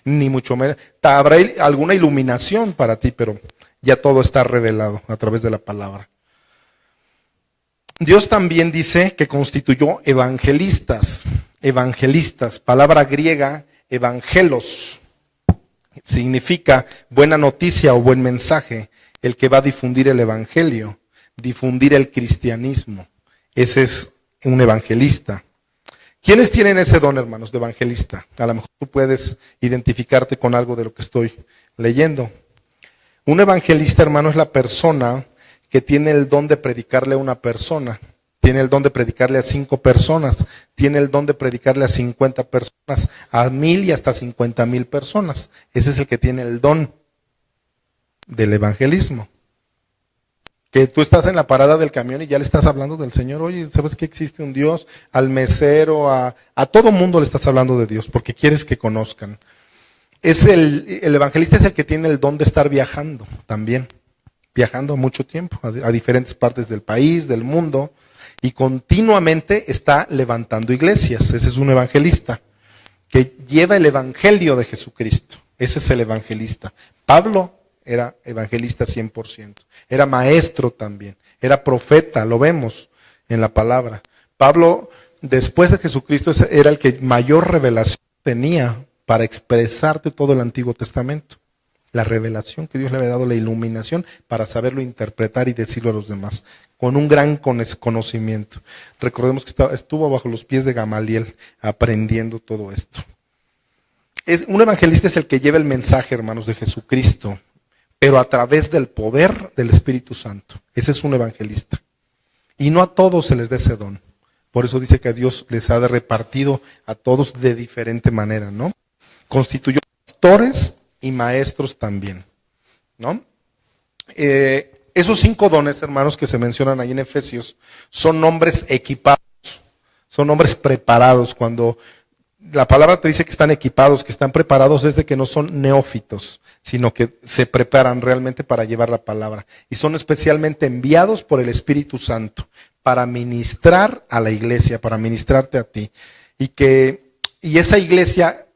ni mucho menos. Habrá alguna iluminación para ti, pero ya todo está revelado a través de la palabra. Dios también dice que constituyó evangelistas. Evangelistas, palabra griega, evangelos, significa buena noticia o buen mensaje, el que va a difundir el evangelio, difundir el cristianismo. Ese es un evangelista. ¿Quiénes tienen ese don, hermanos, de evangelista? A lo mejor tú puedes identificarte con algo de lo que estoy leyendo. Un evangelista, hermano, es la persona que tiene el don de predicarle a una persona, tiene el don de predicarle a 5 personas, tiene el don de predicarle a 50 personas, a 1000 y hasta 50,000 personas. Ese es el que tiene el don del evangelismo. Que tú estás en la parada del camión y ya le estás hablando del Señor. Oye, ¿sabes que existe un Dios? Al mesero, a todo mundo le estás hablando de Dios porque quieres que conozcan. El evangelista es el que tiene el don de estar viajando también. Viajando mucho tiempo a diferentes partes del país, del mundo. Y continuamente está levantando iglesias. Ese es un evangelista que lleva el evangelio de Jesucristo. Ese es el evangelista. Pablo era evangelista 100%. Era maestro también. Era profeta, lo vemos en la palabra. Pablo, después de Jesucristo, era el que mayor revelación tenía para expresarte todo el Antiguo Testamento. La revelación que Dios le había dado, la iluminación, para saberlo interpretar y decirlo a los demás. Con un gran conocimiento. Recordemos que estuvo bajo los pies de Gamaliel aprendiendo todo esto. Un evangelista es el que lleva el mensaje, hermanos, de Jesucristo, pero a través del poder del Espíritu Santo. Ese es un evangelista. Y no a todos se les da ese don. Por eso dice que a Dios les ha repartido a todos de diferente manera, ¿no? Constituyó pastores y maestros también, ¿no? Esos 5 dones, hermanos, que se mencionan ahí en Efesios, son hombres equipados, son hombres preparados. Cuando la palabra te dice que están equipados, que están preparados, es de que no son neófitos, sino que se preparan realmente para llevar la palabra. Y son especialmente enviados por el Espíritu Santo para ministrar a la iglesia, para ministrarte a ti. Y esa iglesia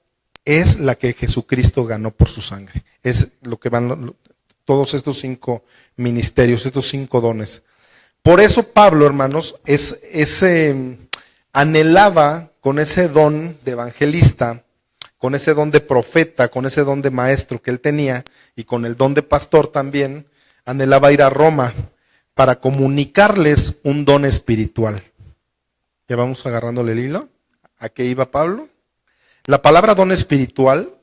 es la que Jesucristo ganó por su sangre. Es lo que van todos estos 5 ministerios, estos 5 dones. Por eso Pablo, hermanos, anhelaba con ese don de evangelista, con ese don de profeta, con ese don de maestro que él tenía y con el don de pastor también, anhelaba ir a Roma para comunicarles un don espiritual. Ya vamos agarrándole el hilo. ¿A qué iba Pablo? La palabra don espiritual,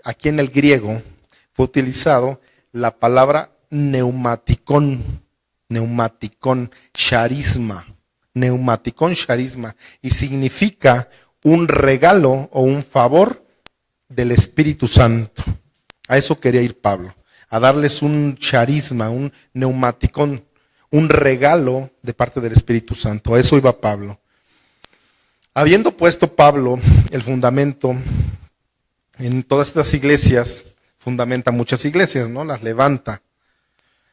aquí en el griego, fue utilizado la palabra neumaticón, charisma, y significa un regalo o un favor del Espíritu Santo. A eso quería ir Pablo, a darles un charisma, un neumaticón, un regalo de parte del Espíritu Santo. A eso iba Pablo. Habiendo puesto Pablo el fundamento en todas estas iglesias, fundamenta muchas iglesias, ¿no? Las levanta.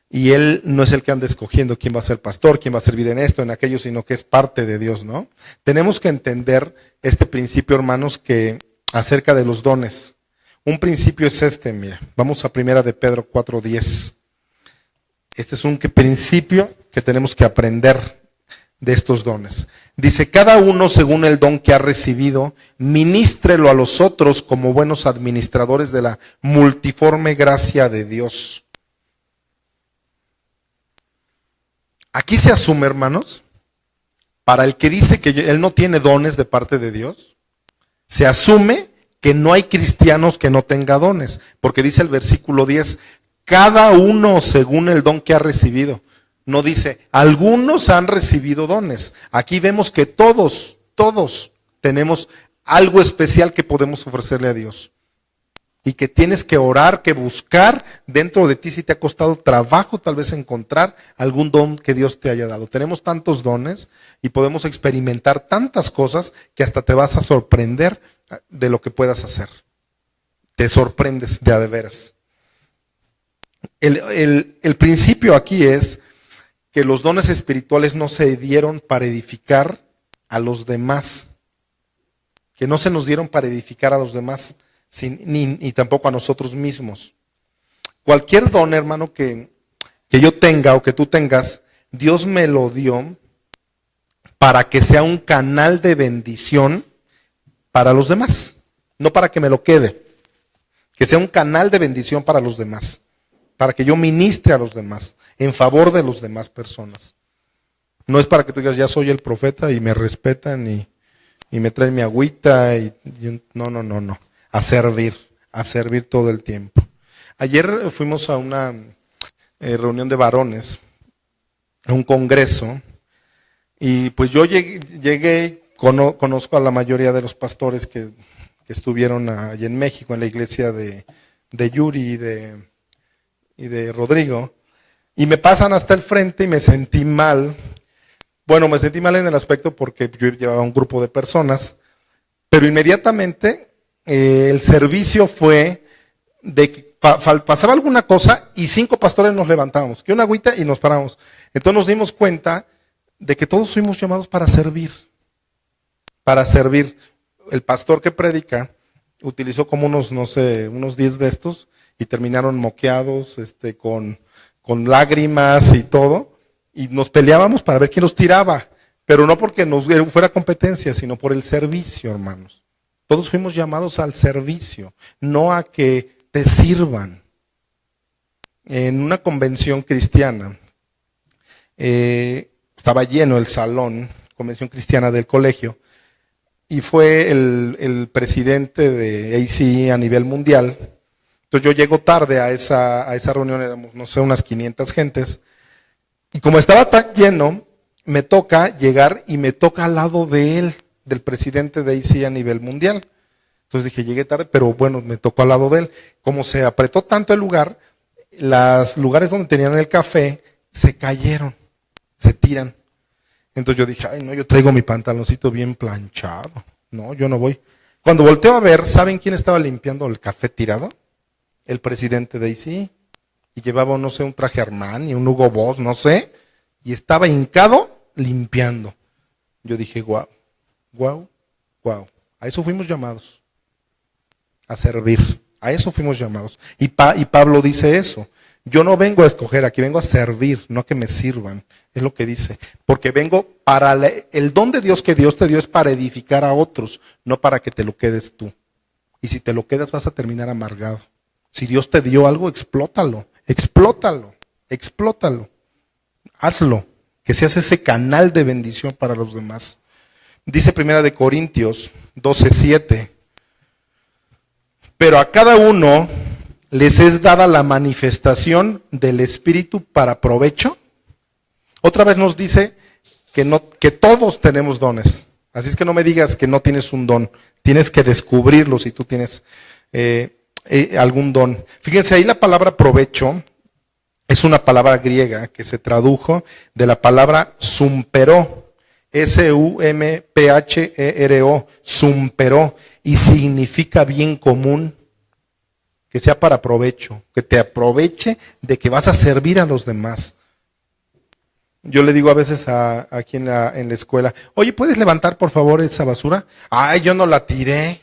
Y Él no es el que anda escogiendo quién va a ser pastor, quién va a servir en esto, en aquello, sino que es parte de Dios, ¿no? Tenemos que entender este principio, hermanos, que acerca de los dones. Un principio es este, mira. Vamos a 1 de Pedro 4:10. Este es un principio que tenemos que aprender de estos dones. Dice, cada uno según el don que ha recibido, ministrelo a los otros como buenos administradores de la multiforme gracia de Dios. Aquí se asume, hermanos, para el que dice que él no tiene dones de parte de Dios, se asume que no hay cristianos que no tengan dones, porque dice el versículo 10, cada uno según el don que ha recibido. No dice, algunos han recibido dones. Aquí vemos que todos tenemos algo especial que podemos ofrecerle a Dios. Y que tienes que orar, que buscar dentro de ti si te ha costado trabajo tal vez encontrar algún don que Dios te haya dado. Tenemos tantos dones y podemos experimentar tantas cosas que hasta te vas a sorprender de lo que puedas hacer. Te sorprendes de a de veras. El principio aquí es que los dones espirituales no se dieron para edificar a los demás. Que no se nos dieron para edificar a los demás. Ni tampoco a nosotros mismos. Cualquier don, hermano, que yo tenga o que tú tengas, Dios me lo dio para que sea un canal de bendición para los demás, no para que me lo quede, que sea un canal de bendición para los demás, para que yo ministre a los demás, en favor de las demás personas. No es para que tú digas, ya soy el profeta y me respetan y me traen mi agüita, no. A servir todo el tiempo. Ayer fuimos a una reunión de varones, a un congreso, y pues yo llegué, conozco a la mayoría de los pastores que estuvieron allí en México, en la iglesia de Yuri y de Rodrigo, y me pasan hasta el frente y me sentí mal. Bueno, me sentí mal en el aspecto porque yo llevaba un grupo de personas, pero inmediatamente el servicio fue de que pasaba alguna cosa y 5 pastores nos levantábamos, que una agüita y nos paramos. Entonces nos dimos cuenta de que todos fuimos llamados para servir. Para servir. El pastor que predica utilizó como unos 10 de estos y terminaron moqueados, con lágrimas y todo. Y nos peleábamos para ver quién los tiraba. Pero no porque nos fuera competencia, sino por el servicio, hermanos. Todos fuimos llamados al servicio, no a que te sirvan. En una convención cristiana, estaba lleno el salón, convención cristiana del colegio, y fue el presidente de ACE a nivel mundial. Entonces yo llego tarde a esa reunión, éramos, no sé, unas 500 gentes, y como estaba tan lleno, me toca llegar y me toca al lado de él, del presidente de ACE a nivel mundial. Entonces dije, llegué tarde, pero bueno, me tocó al lado de él. Como se apretó tanto el lugar, los lugares donde tenían el café se cayeron, se tiran. Entonces yo dije, ay no, yo traigo mi pantaloncito bien planchado. No, yo no voy. Cuando volteo a ver, ¿saben quién estaba limpiando el café tirado? El presidente de ACE. Y llevaba, no sé, un traje Armani, un Hugo Boss, no sé. Y estaba hincado limpiando. Yo dije, guau. A eso fuimos llamados. A servir. A eso fuimos llamados. Y Pablo dice eso. Yo no vengo a escoger, aquí vengo a servir, no a que me sirvan. Es lo que dice. Porque vengo para el don de Dios que Dios te dio es para edificar a otros, no para que te lo quedes tú. Y si te lo quedas vas a terminar amargado. Si Dios te dio algo, explótalo. Hazlo. Que seas ese canal de bendición para los demás. Dice 1 Corintios 12:7. Pero a cada uno les es dada la manifestación del Espíritu para provecho. Otra vez nos dice que todos tenemos dones. Así es que no me digas que no tienes un don. Tienes que descubrirlo si tú tienes algún don. Fíjense, ahí la palabra provecho es una palabra griega que se tradujo de la palabra sumperó. S-U-M-P-H-E-R-O. Sumperó. Y significa bien común. que sea para provecho, que te aproveche de que vas a servir a los demás. Yo le digo a veces aquí en la escuela, oye, ¿puedes levantar por favor esa basura? Ay, yo no la tiré,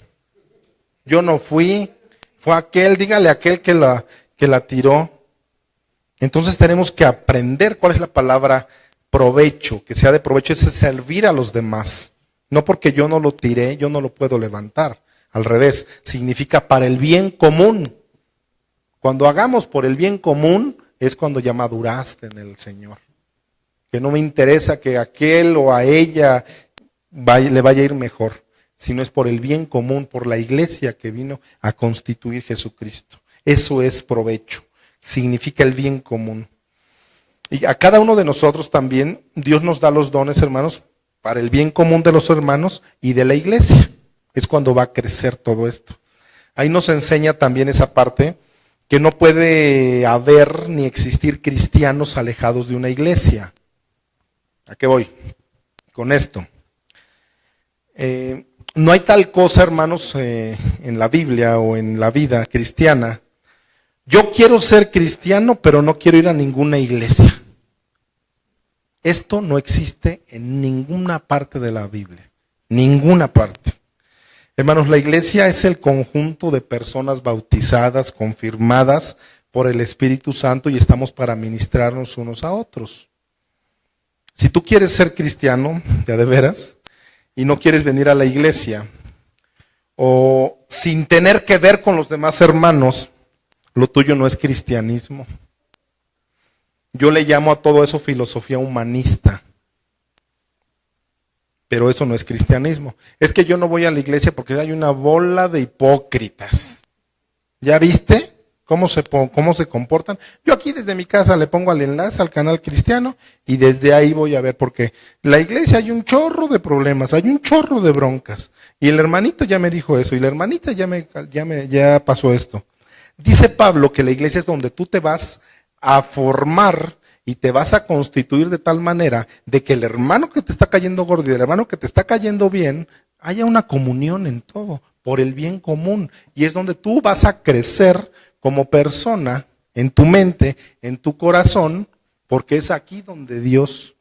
yo no fui, fue aquel, dígale a aquel que la tiró. Entonces tenemos que aprender cuál es la palabra provecho, que sea de provecho, es servir a los demás. No porque yo no lo tiré, yo no lo puedo levantar. Al revés, significa para el bien común. Cuando hagamos por el bien común, es cuando ya maduraste en el Señor. Que no me interesa que a aquel o a ella le vaya a ir mejor, sino es por el bien común, por la iglesia que vino a constituir Jesucristo. Eso es provecho, significa el bien común. Y a cada uno de nosotros también Dios nos da los dones, hermanos, para el bien común de los hermanos y de la iglesia. Es cuando va a crecer todo esto. Ahí nos enseña también esa parte que no puede haber ni existir cristianos alejados de una iglesia. ¿A qué voy con esto? No hay tal cosa, hermanos, en la Biblia o en la vida cristiana. Yo quiero ser cristiano, pero no quiero ir a ninguna iglesia. Esto no existe en ninguna parte de la Biblia. Ninguna parte. Hermanos, la iglesia es el conjunto de personas bautizadas, confirmadas por el Espíritu Santo y estamos para ministrarnos unos a otros. Si tú quieres ser cristiano, ya de veras, y no quieres venir a la iglesia, o sin tener que ver con los demás hermanos, lo tuyo no es cristianismo. Yo le llamo a todo eso filosofía humanista, pero eso no es cristianismo. Es que yo no voy a la iglesia porque hay una bola de hipócritas. ¿Ya viste cómo se comportan? Yo aquí desde mi casa le pongo el enlace al canal cristiano y desde ahí voy a ver, porque la iglesia hay un chorro de problemas, hay un chorro de broncas. Y el hermanito ya me dijo eso, y la hermanita ya pasó esto. Dice Pablo que la iglesia es donde tú te vas a formar y te vas a constituir de tal manera de que el hermano que te está cayendo gordo y el hermano que te está cayendo bien, haya una comunión en todo, por el bien común. Y es donde tú vas a crecer como persona, en tu mente, en tu corazón, porque es aquí donde Dios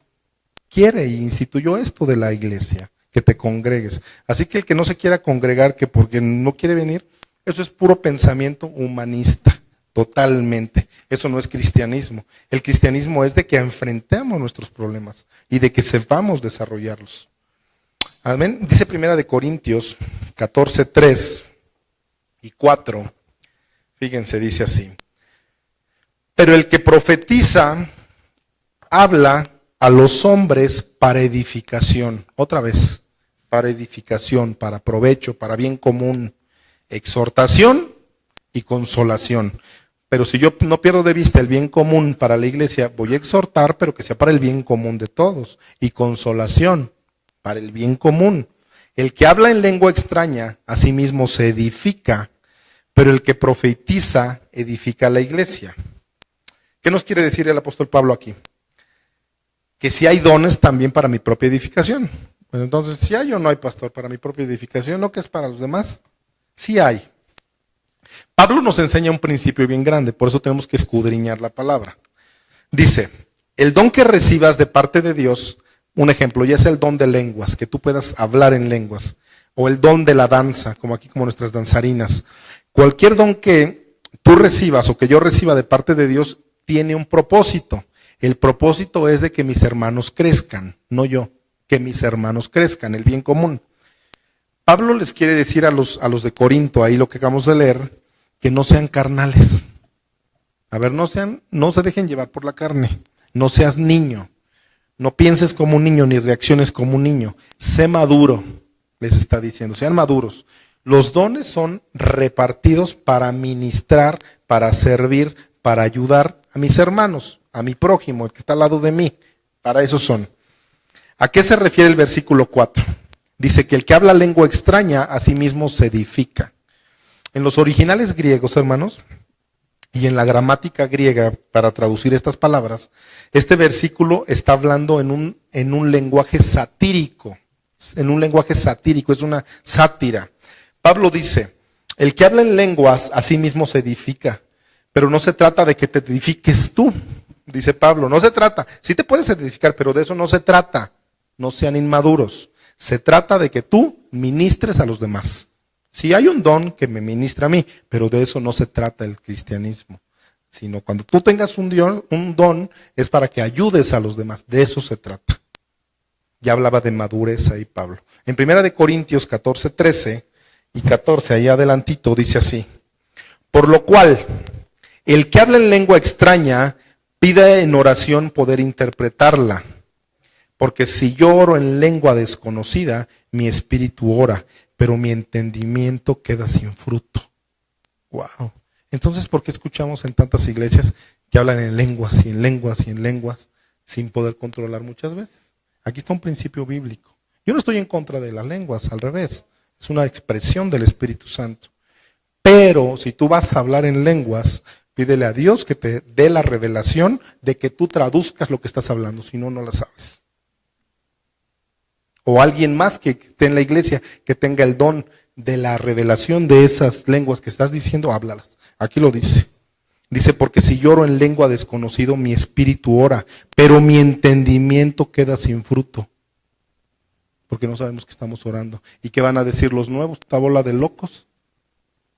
quiere y instituyó esto de la iglesia, que te congregues. Así que el que no se quiera congregar, que porque no quiere venir, eso es puro pensamiento humanista, totalmente. Eso no es cristianismo. El cristianismo es de que enfrentemos nuestros problemas y de que sepamos desarrollarlos. Amén. Dice 1 Corintios 14, 3 y 4. Fíjense, dice así. Pero el que profetiza habla a los hombres para edificación. Otra vez, para edificación, para provecho, para bien común, exhortación y consolación. Pero si yo no pierdo de vista el bien común para la iglesia, voy a exhortar, pero que sea para el bien común de todos. Y consolación, para el bien común. El que habla en lengua extraña, a sí mismo se edifica, pero el que profetiza, edifica a la iglesia. ¿Qué nos quiere decir el apóstol Pablo aquí? Que si hay dones también para mi propia edificación. Bueno, entonces, si hay o no hay, pastor, para mi propia edificación, ¿no que es para los demás? Sí hay. Pablo nos enseña un principio bien grande, por eso tenemos que escudriñar la palabra. Dice, el don que recibas de parte de Dios, un ejemplo, ya sea el don de lenguas, que tú puedas hablar en lenguas, o el don de la danza, como aquí como nuestras danzarinas. Cualquier don que tú recibas o que yo reciba de parte de Dios tiene un propósito. El propósito es de que mis hermanos crezcan, no yo, que mis hermanos crezcan, el bien común. Pablo les quiere decir a los de Corinto, ahí lo que acabamos de leer, que no sean carnales. A ver, no se dejen llevar por la carne, no seas niño, no pienses como un niño ni reacciones como un niño, sé maduro, les está diciendo, sean maduros. Los dones son repartidos para ministrar, para servir, para ayudar a mis hermanos, a mi prójimo, el que está al lado de mí, para eso son. ¿A qué se refiere el versículo 4? Dice que el que habla lengua extraña a sí mismo se edifica. En los originales griegos, hermanos, y en la gramática griega para traducir estas palabras, este versículo está hablando en un lenguaje satírico. En un lenguaje satírico, es una sátira. Pablo dice, El que habla en lenguas a sí mismo se edifica, pero no se trata de que te edifiques tú, dice Pablo. No se trata, sí te puedes edificar, pero de eso no se trata. No sean inmaduros. Se trata de que tú ministres a los demás. Sí hay un don que me ministra a mí, pero de eso no se trata el cristianismo. Sino cuando tú tengas un don es para que ayudes a los demás. De eso se trata. Ya hablaba de madurez ahí Pablo. En 1 Corintios 14, 13 y 14, ahí adelantito, dice así. Por lo cual, el que habla en lengua extraña, pide en oración poder interpretarla. Porque si yo oro en lengua desconocida, mi espíritu ora, pero mi entendimiento queda sin fruto. Wow. Entonces, ¿por qué escuchamos en tantas iglesias que hablan en lenguas y en lenguas y en lenguas sin poder controlar muchas veces? Aquí está un principio bíblico. Yo no estoy en contra de las lenguas, al revés. Es una expresión del Espíritu Santo. Pero si tú vas a hablar en lenguas, pídele a Dios que te dé la revelación de que tú traduzcas lo que estás hablando, si no, no la sabes. O alguien más que esté en la iglesia que tenga el don de la revelación de esas lenguas que estás diciendo, háblalas. Aquí lo dice. Dice, porque si lloro en lengua desconocido, mi espíritu ora, pero mi entendimiento queda sin fruto. Porque no sabemos que estamos orando. ¿Y qué van a decir los nuevos? ¿Esta bola de locos?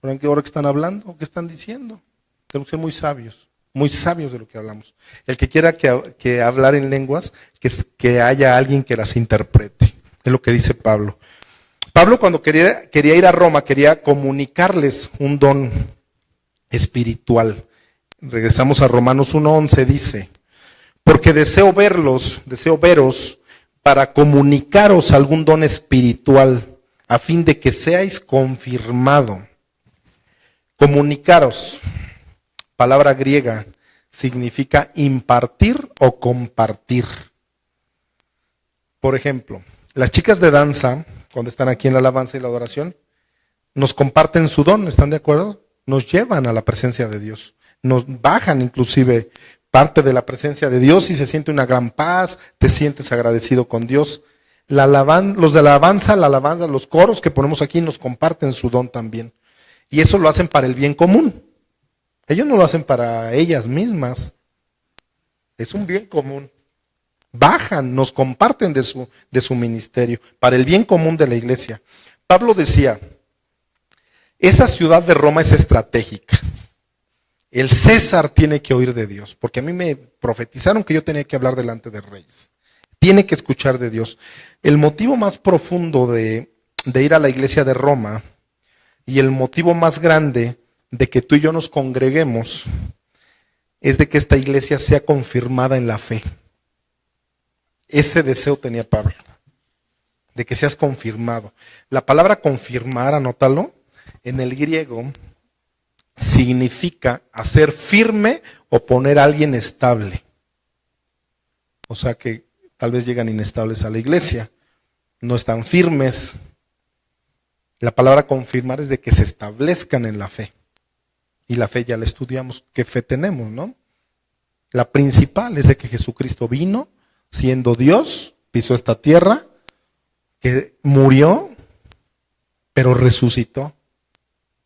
¿Ahora qué hora que están hablando? ¿Qué están diciendo? Tenemos que ser muy sabios de lo que hablamos. El que quiera que hablar en lenguas, que haya alguien que las interprete. Es lo que dice Pablo. Pablo cuando quería ir a Roma, quería comunicarles un don espiritual. Regresamos a Romanos 1:11, dice, porque deseo veros para comunicaros algún don espiritual, a fin de que seáis confirmado. Comunicaros, palabra griega, significa impartir o compartir. Por ejemplo, las chicas de danza, cuando están aquí en la alabanza y la adoración, nos comparten su don, ¿están de acuerdo? Nos llevan a la presencia de Dios, nos bajan inclusive parte de la presencia de Dios y se siente una gran paz, te sientes agradecido con Dios. Los de la alabanza, los coros que ponemos aquí nos comparten su don también. Y eso lo hacen para el bien común. Ellos no lo hacen para ellas mismas. Es un bien común. Bajan, nos comparten de su ministerio, para el bien común de la iglesia. Pablo decía, esa ciudad de Roma es estratégica. El César tiene que oír de Dios, porque a mí me profetizaron que yo tenía que hablar delante de reyes. Tiene que escuchar de Dios. El motivo más profundo de ir a la iglesia de Roma y el motivo más grande de que tú y yo nos congreguemos es de que esta iglesia sea confirmada en la fe. Ese deseo tenía Pablo, de que seas confirmado. La palabra confirmar, anótalo, en el griego significa hacer firme o poner a alguien estable. O sea que tal vez llegan inestables a la iglesia, no están firmes. La palabra confirmar es de que se establezcan en la fe. Y la fe ya la estudiamos, ¿qué fe tenemos, no? La principal es de que Jesucristo vino, siendo Dios, pisó esta tierra, que murió, pero resucitó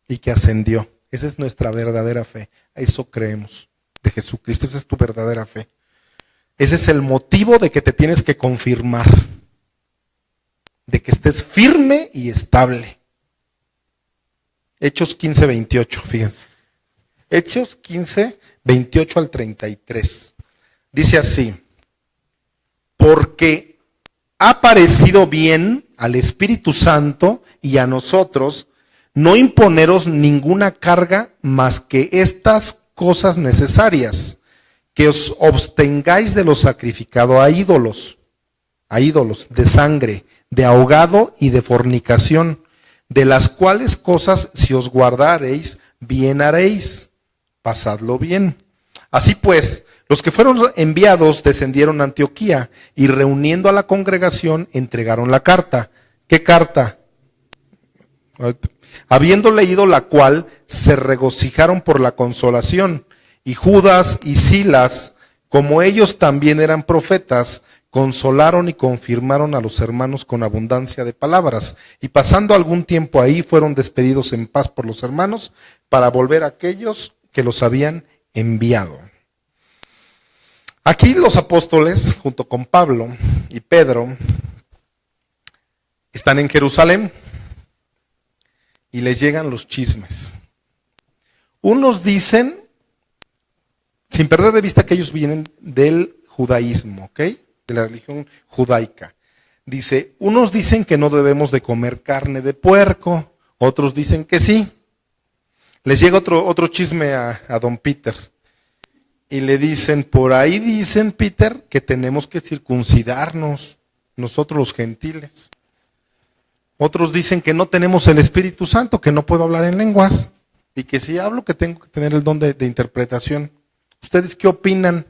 y que ascendió. Esa es nuestra verdadera fe. A eso creemos de Jesucristo. Esa es tu verdadera fe. Ese es el motivo de que te tienes que confirmar. De que estés firme y estable. Hechos 15:28, fíjense. Hechos 15:28 al 33. Dice así. Porque ha parecido bien al Espíritu Santo y a nosotros no imponeros ninguna carga más que estas cosas necesarias, que os abstengáis de lo sacrificado a ídolos, de sangre, de ahogado y de fornicación, de las cuales cosas si os guardareis, bien haréis, pasadlo bien. Así pues, los que fueron enviados descendieron a Antioquía y reuniendo a la congregación entregaron la carta. ¿Qué carta? Habiendo leído la cual, se regocijaron por la consolación. Y Judas y Silas, como ellos también eran profetas, consolaron y confirmaron a los hermanos con abundancia de palabras. Y pasando algún tiempo ahí, fueron despedidos en paz por los hermanos para volver a aquellos que los habían enviado. Aquí los apóstoles, junto con Pablo y Pedro, están en Jerusalén y les llegan los chismes. Unos dicen, sin perder de vista que ellos vienen del judaísmo, ¿ok? De la religión judaica. Dice, unos dicen que no debemos de comer carne de puerco, otros dicen que sí. Les llega otro chisme a don Peter. Y le dicen, por ahí dicen, Peter, que tenemos que circuncidarnos, nosotros los gentiles. Otros dicen que no tenemos el Espíritu Santo, que no puedo hablar en lenguas. Y que si hablo, que tengo que tener el don de interpretación. ¿Ustedes qué opinan?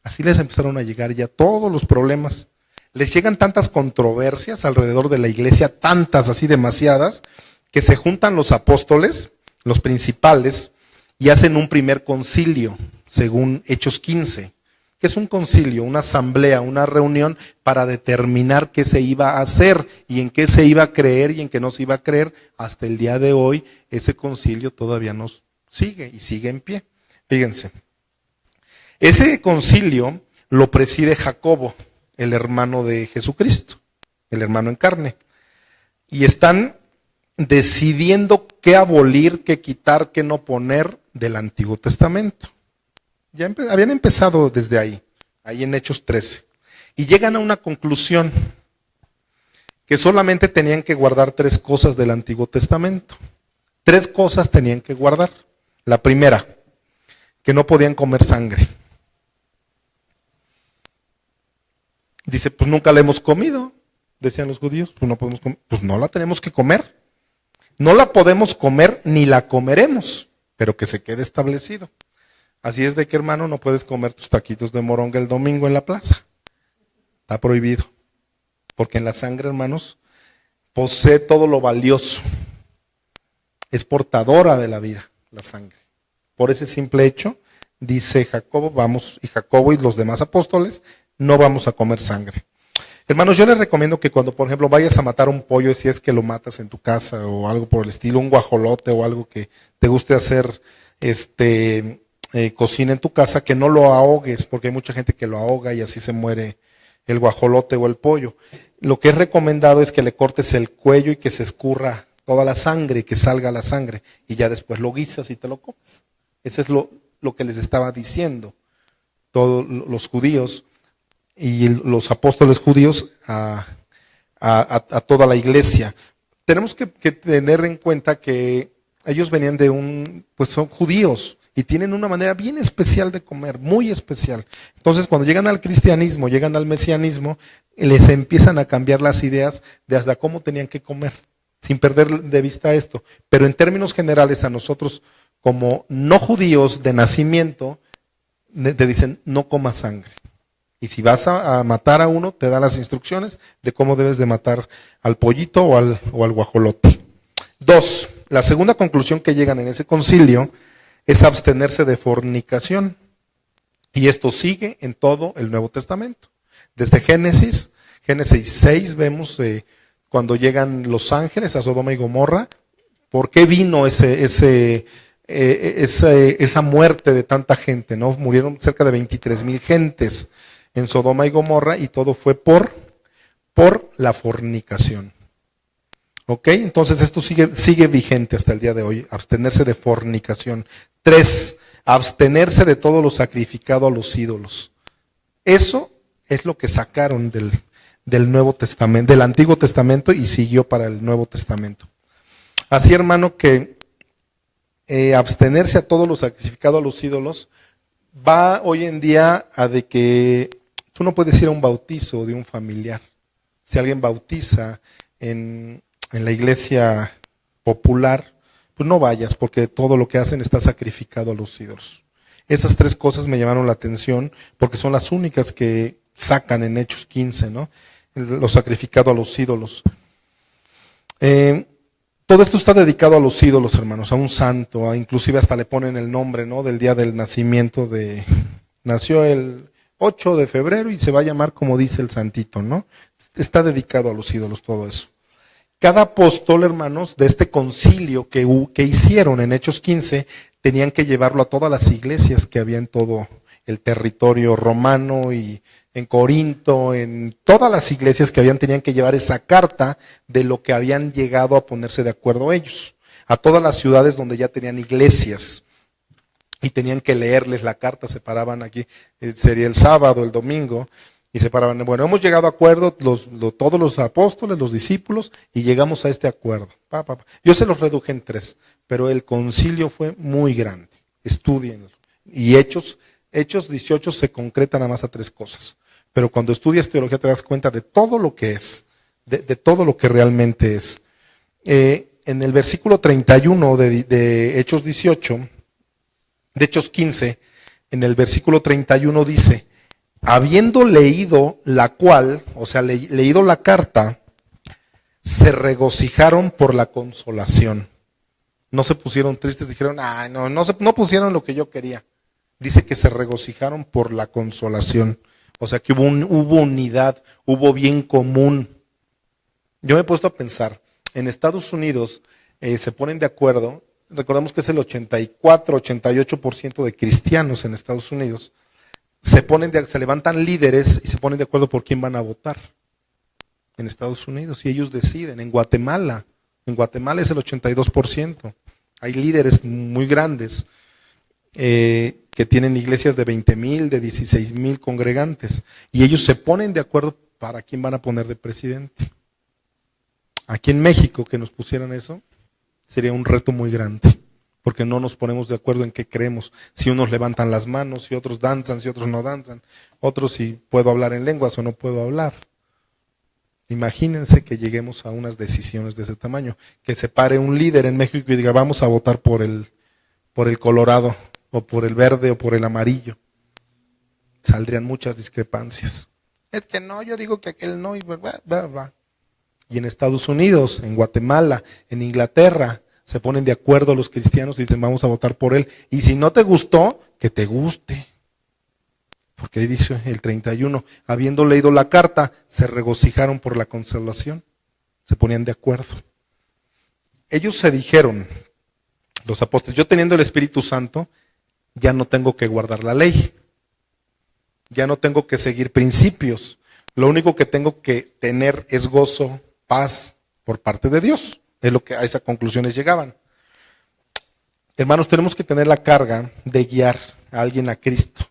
Así les empezaron a llegar ya todos los problemas. Les llegan tantas controversias alrededor de la iglesia, tantas, así demasiadas, que se juntan los apóstoles, los principales, y hacen un primer concilio, según Hechos 15, que es un concilio, una asamblea, una reunión para determinar qué se iba a hacer y en qué se iba a creer y en qué no se iba a creer. Hasta el día de hoy, ese concilio todavía nos sigue y sigue en pie. Fíjense, ese concilio lo preside Jacobo, el hermano de Jesucristo, el hermano en carne, y están decidiendo qué abolir, qué quitar, qué no poner del Antiguo Testamento. Ya habían empezado desde ahí en Hechos 13, y llegan a una conclusión, que solamente tenían que guardar 3 cosas del Antiguo Testamento. 3 cosas tenían que guardar. La primera, que no podían comer sangre. Dice, pues nunca la hemos comido, decían los judíos, pues no podemos comer, pues no la tenemos que comer. No la podemos comer ni la comeremos, pero que se quede establecido. Así es de que, hermano, no puedes comer tus taquitos de moronga el domingo en la plaza. Está prohibido. Porque en la sangre, hermanos, posee todo lo valioso. Es portadora de la vida, la sangre. Por ese simple hecho, dice Jacobo, Jacobo y los demás apóstoles, no vamos a comer sangre. Hermanos, yo les recomiendo que cuando, por ejemplo, vayas a matar un pollo, si es que lo matas en tu casa o algo por el estilo, un guajolote o algo que te guste hacer, cocina en tu casa, que no lo ahogues, porque hay mucha gente que lo ahoga y así se muere el guajolote o el pollo. Lo que es recomendado es que le cortes el cuello y que se escurra toda la sangre y que salga la sangre, y ya después lo guisas y te lo comes. Eso es lo que les estaba diciendo todos los judíos y los apóstoles judíos a toda la iglesia. Tenemos que tener en cuenta que ellos venían pues son judíos y tienen una manera bien especial de comer, muy especial. Entonces, cuando llegan al cristianismo, llegan al mesianismo, les empiezan a cambiar las ideas de hasta cómo tenían que comer, sin perder de vista esto. Pero en términos generales, a nosotros, como no judíos de nacimiento, te dicen, no comas sangre. Y si vas a matar a uno, te dan las instrucciones de cómo debes de matar al pollito o al guajolote. 2, la segunda conclusión que llegan en ese concilio es abstenerse de fornicación. Y esto sigue en todo el Nuevo Testamento. Desde Génesis 6 vemos cuando llegan los ángeles a Sodoma y Gomorra, ¿por qué vino esa muerte de tanta gente? ¿No? Murieron cerca de 23,000 gentes en Sodoma y Gomorra, y todo fue por la fornicación. ¿Ok? Entonces esto sigue vigente hasta el día de hoy, abstenerse de fornicación. 3, abstenerse de todo lo sacrificado a los ídolos. Eso es lo que sacaron del Nuevo Testamento, del Antiguo Testamento, y siguió para el Nuevo Testamento. Así, hermano, que abstenerse a todo lo sacrificado a los ídolos va hoy en día a de que tú no puedes ir a un bautizo de un familiar. Si alguien bautiza en la iglesia popular, pues no vayas, porque todo lo que hacen está sacrificado a los ídolos. Esas 3 cosas me llamaron la atención, porque son las únicas que sacan en Hechos 15, ¿no? Lo sacrificado a los ídolos. Todo esto está dedicado a los ídolos, hermanos, a un santo, inclusive hasta le ponen el nombre, ¿no? Del día del nacimiento nació el 8 de febrero y se va a llamar como dice el santito, ¿no? Está dedicado a los ídolos todo eso. Cada apóstol, hermanos, de este concilio que hicieron en Hechos 15, tenían que llevarlo a todas las iglesias que había en todo el territorio romano y en Corinto, en todas las iglesias que habían, tenían que llevar esa carta de lo que habían llegado a ponerse de acuerdo ellos. A todas las ciudades donde ya tenían iglesias y tenían que leerles la carta, se paraban aquí, sería el sábado, el domingo, y se paraban, bueno, hemos llegado a acuerdo, todos los apóstoles, los discípulos, y llegamos a este acuerdo. Yo se los reduje en 3, pero el concilio fue muy grande. Estudienlo. Y Hechos 18 se concreta nada más a 3 cosas. Pero cuando estudias teología te das cuenta de todo lo que es, de todo lo que realmente es. En el versículo 31 de Hechos 18, de Hechos 15, en el versículo 31 dice, habiendo leído la cual, o sea, leído la carta, se regocijaron por la consolación. No se pusieron tristes, dijeron, no pusieron lo que yo quería. Dice que se regocijaron por la consolación. O sea que hubo unidad, hubo bien común. Yo me he puesto a pensar, en Estados Unidos se ponen de acuerdo, recordemos que es el 84-88% de cristianos en Estados Unidos, se levantan líderes y se ponen de acuerdo por quién van a votar en Estados Unidos y ellos deciden. En Guatemala es el 82%. Hay líderes muy grandes que tienen iglesias de 20,000, de 16,000 congregantes y ellos se ponen de acuerdo para quién van a poner de presidente. Aquí en México que nos pusieran eso sería un reto muy grande. Porque no nos ponemos de acuerdo en qué creemos. Si unos levantan las manos, si otros danzan, si otros no danzan. Otros si puedo hablar en lenguas o no puedo hablar. Imagínense que lleguemos a unas decisiones de ese tamaño. Que se pare un líder en México y diga, vamos a votar por el colorado, o por el verde, o por el amarillo. Saldrían muchas discrepancias. Es que no, yo digo que aquel no. Y en Estados Unidos, en Guatemala, en Inglaterra, se ponen de acuerdo los cristianos y dicen vamos a votar por él. Y si no te gustó, que te guste. Porque ahí dice el 31, habiendo leído la carta, se regocijaron por la consolación. Se ponían de acuerdo. Ellos se dijeron, los apóstoles, yo teniendo el Espíritu Santo, ya no tengo que guardar la ley. Ya no tengo que seguir principios. Lo único que tengo que tener es gozo, paz por parte de Dios. Es lo que a esas conclusiones llegaban. Hermanos, tenemos que tener la carga de guiar a alguien a Cristo.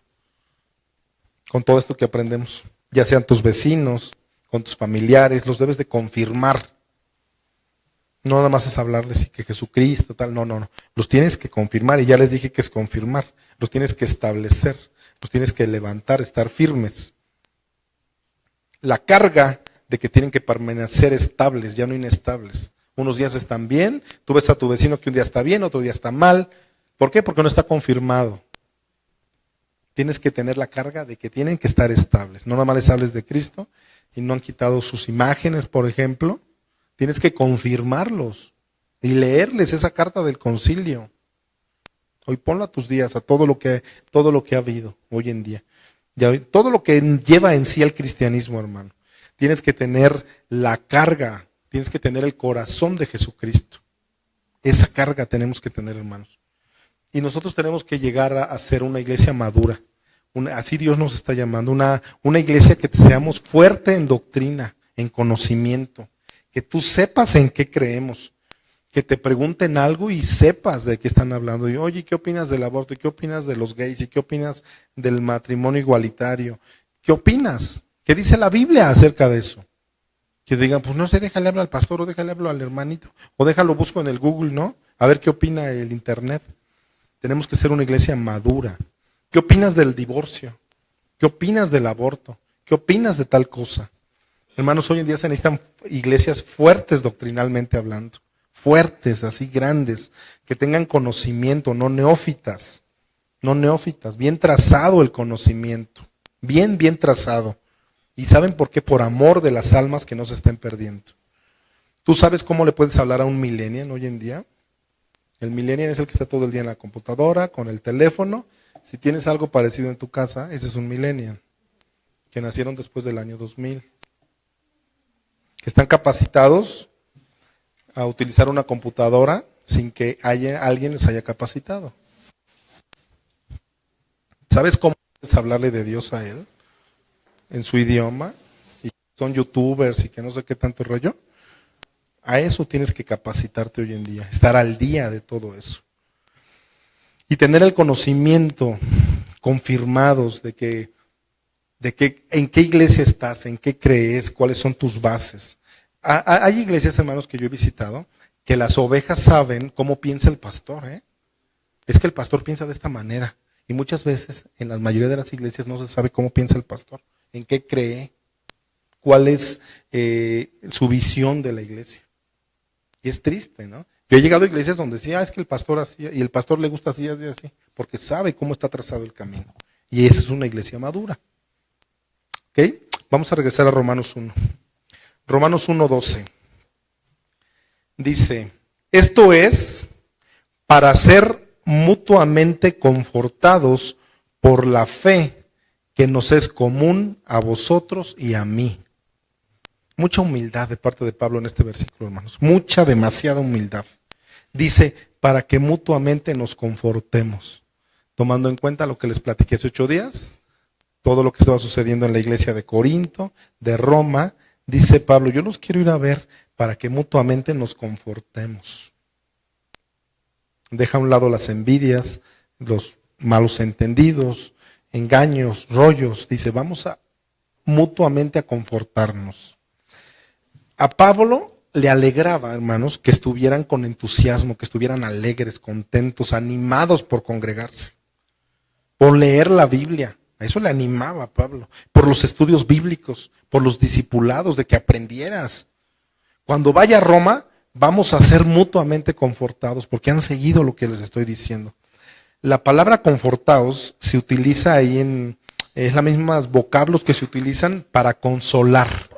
Con todo esto que aprendemos. Ya sean tus vecinos, con tus familiares, los debes de confirmar. No nada más es hablarles y que Jesucristo, tal, no. Los tienes que confirmar y ya les dije que es confirmar. Los tienes que establecer, los tienes que levantar, estar firmes. La carga de que tienen que permanecer estables, ya no inestables. Unos días están bien, tú ves a tu vecino que un día está bien, otro día está mal. ¿Por qué? Porque no está confirmado. Tienes que tener la carga de que tienen que estar estables. No nada más les hables de Cristo y no han quitado sus imágenes, por ejemplo. Tienes que confirmarlos y leerles esa carta del concilio. Hoy ponlo a tus días, a todo lo que ha habido hoy en día. Todo lo que lleva en sí el cristianismo, hermano. Tienes que tener la carga. Tienes que tener el corazón de Jesucristo. Esa carga tenemos que tener, hermanos. Y nosotros tenemos que llegar a ser una iglesia madura. Así Dios nos está llamando. Una iglesia que seamos fuerte en doctrina, en conocimiento. Que tú sepas en qué creemos. Que te pregunten algo y sepas de qué están hablando. Y oye, ¿qué opinas del aborto? ¿Y qué opinas de los gays? ¿Y qué opinas del matrimonio igualitario? ¿Qué opinas? ¿Qué dice la Biblia acerca de eso? Que digan, pues no sé, déjale hablar al pastor o déjale hablar al hermanito. O déjalo busco en el Google, ¿no? A ver qué opina el internet. Tenemos que ser una iglesia madura. ¿Qué opinas del divorcio? ¿Qué opinas del aborto? ¿Qué opinas de tal cosa? Hermanos, hoy en día se necesitan iglesias fuertes doctrinalmente hablando. Fuertes, así grandes, que tengan conocimiento, no neófitas. No neófitas, bien trazado el conocimiento. Bien trazado. ¿Y saben por qué? Por amor de las almas que no se estén perdiendo. ¿Tú sabes cómo le puedes hablar a un millennial hoy en día? El millennial es el que está todo el día en la computadora, con el teléfono. Si tienes algo parecido en tu casa, ese es un millennial. que nacieron después del año 2000, que están capacitados a utilizar una computadora sin que alguien les haya capacitado. ¿Sabes cómo puedes hablarle de Dios a él? En su idioma, y son youtubers y que no sé qué tanto rollo. A eso tienes que capacitarte hoy en día, estar al día de todo eso. Y tener el conocimiento confirmados de que en qué iglesia estás, en qué crees, cuáles son tus bases. Hay iglesias, hermanos, que yo he visitado, que las ovejas saben cómo piensa el pastor, ¿eh? Es que el pastor piensa de esta manera. Y muchas veces, en la mayoría de las iglesias, no se sabe cómo piensa el pastor, en qué cree, cuál es su visión de la iglesia. Y es triste, ¿no? Yo he llegado a iglesias donde decía, es que el pastor hacía, y el pastor le gusta así, así, así, porque sabe cómo está trazado el camino. Y esa es una iglesia madura. ¿Ok? Vamos a regresar a Romanos 1. Romanos 1:12. Dice, esto es para ser mutuamente confortados por la fe que nos es común a vosotros y a mí. Mucha humildad de parte de Pablo en este versículo, hermanos. Demasiada humildad. Dice, para que mutuamente nos confortemos. Tomando en cuenta lo que les platiqué hace 8 días, todo lo que estaba sucediendo en la iglesia de Corinto, de Roma, dice Pablo, yo los quiero ir a ver para que mutuamente nos confortemos. Deja a un lado las envidias, los malos entendidos, engaños, rollos. Dice, vamos a mutuamente a confortarnos. A Pablo le alegraba, hermanos, que estuvieran con entusiasmo, que estuvieran alegres, contentos, animados por congregarse, por leer la Biblia. A eso le animaba a Pablo, por los estudios bíblicos, por los discipulados, de que aprendieras. Cuando vaya a Roma, vamos a ser mutuamente confortados, porque han seguido lo que les estoy diciendo. La palabra confortados se utiliza ahí es la misma vocablos que se utilizan para consolar.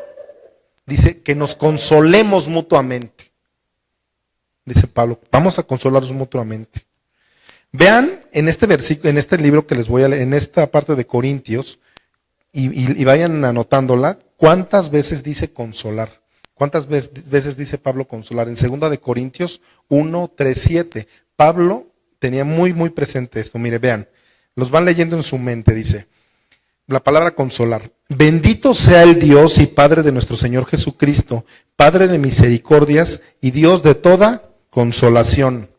Dice que nos consolemos mutuamente. Dice Pablo, vamos a consolarnos mutuamente. Vean en este versículo, en este libro que les voy a leer, en esta parte de Corintios, y vayan anotándola, cuántas veces dice consolar. ¿Cuántas veces dice Pablo consolar? En 2 de Corintios 1, 3, 7. Pablo tenía muy, muy presente esto. Mire, vean, los van leyendo en su mente, dice. La palabra consolar. Bendito sea el Dios y Padre de nuestro Señor Jesucristo, Padre de misericordias y Dios de toda consolación,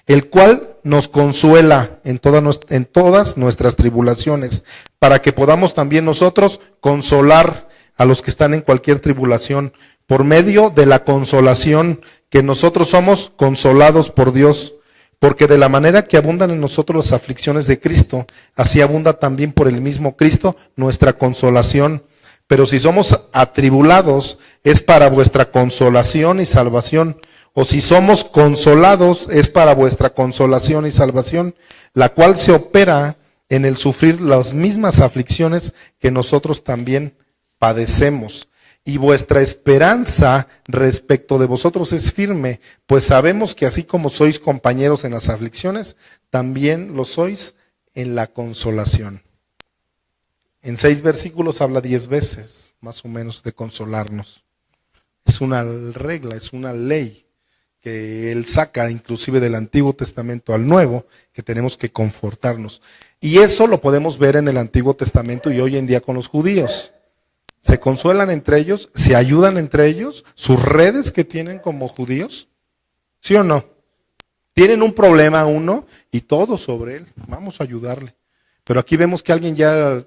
el cual nos consuela en todas nuestras tribulaciones, para que podamos también nosotros consolar a los que están en cualquier tribulación, por medio de la consolación que nosotros somos consolados por Dios. Porque de la manera que abundan en nosotros las aflicciones de Cristo, así abunda también por el mismo Cristo nuestra consolación. Pero si somos atribulados, es para vuestra consolación y salvación. O si somos consolados, es para vuestra consolación y salvación, la cual se opera en el sufrir las mismas aflicciones que nosotros también padecemos. Y vuestra esperanza respecto de vosotros es firme, pues sabemos que así como sois compañeros en las aflicciones, también lo sois en la consolación. En 6 versículos habla 10 veces, más o menos, de consolarnos. Es una regla, es una ley que él saca inclusive del Antiguo Testamento al Nuevo, que tenemos que confortarnos. Y eso lo podemos ver en el Antiguo Testamento y hoy en día con los judíos. Se consuelan entre ellos, se ayudan entre ellos, sus redes que tienen como judíos, ¿sí o no? Tienen un problema uno y todo sobre él, vamos a ayudarle. Pero aquí vemos que alguien ya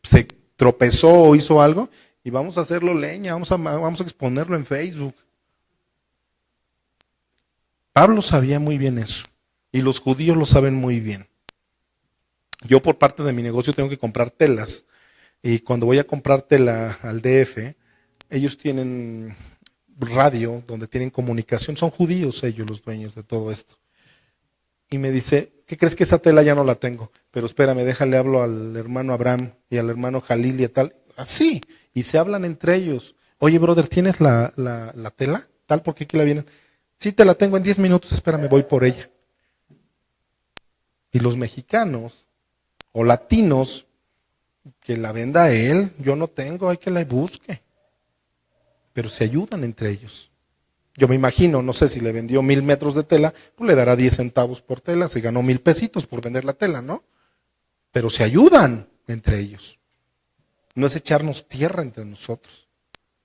se tropezó o hizo algo y vamos a hacerlo leña, vamos a exponerlo en Facebook. Pablo sabía muy bien eso y los judíos lo saben muy bien. Yo por parte de mi negocio tengo que comprar telas. Y cuando voy a comprar tela al DF, ellos tienen radio donde tienen comunicación. Son judíos ellos los dueños de todo esto. Y me dice, ¿qué crees que esa tela ya no la tengo? Pero espérame, déjale, hablo al hermano Abraham y al hermano Jalil y tal. Así, y se hablan entre ellos. Oye, brother, ¿tienes la tela? Tal, ¿por qué aquí la vienen? Sí, te la tengo en 10 minutos, espérame, voy por ella. Y los mexicanos o latinos Que la venda él, yo no tengo, hay que la busque. Pero se ayudan entre ellos. Yo me imagino, no sé si le vendió 1,000 metros de tela, pues le dará 10 centavos por tela, se ganó 1,000 pesitos por vender la tela, ¿no? Pero se ayudan entre ellos. No es echarnos tierra entre nosotros.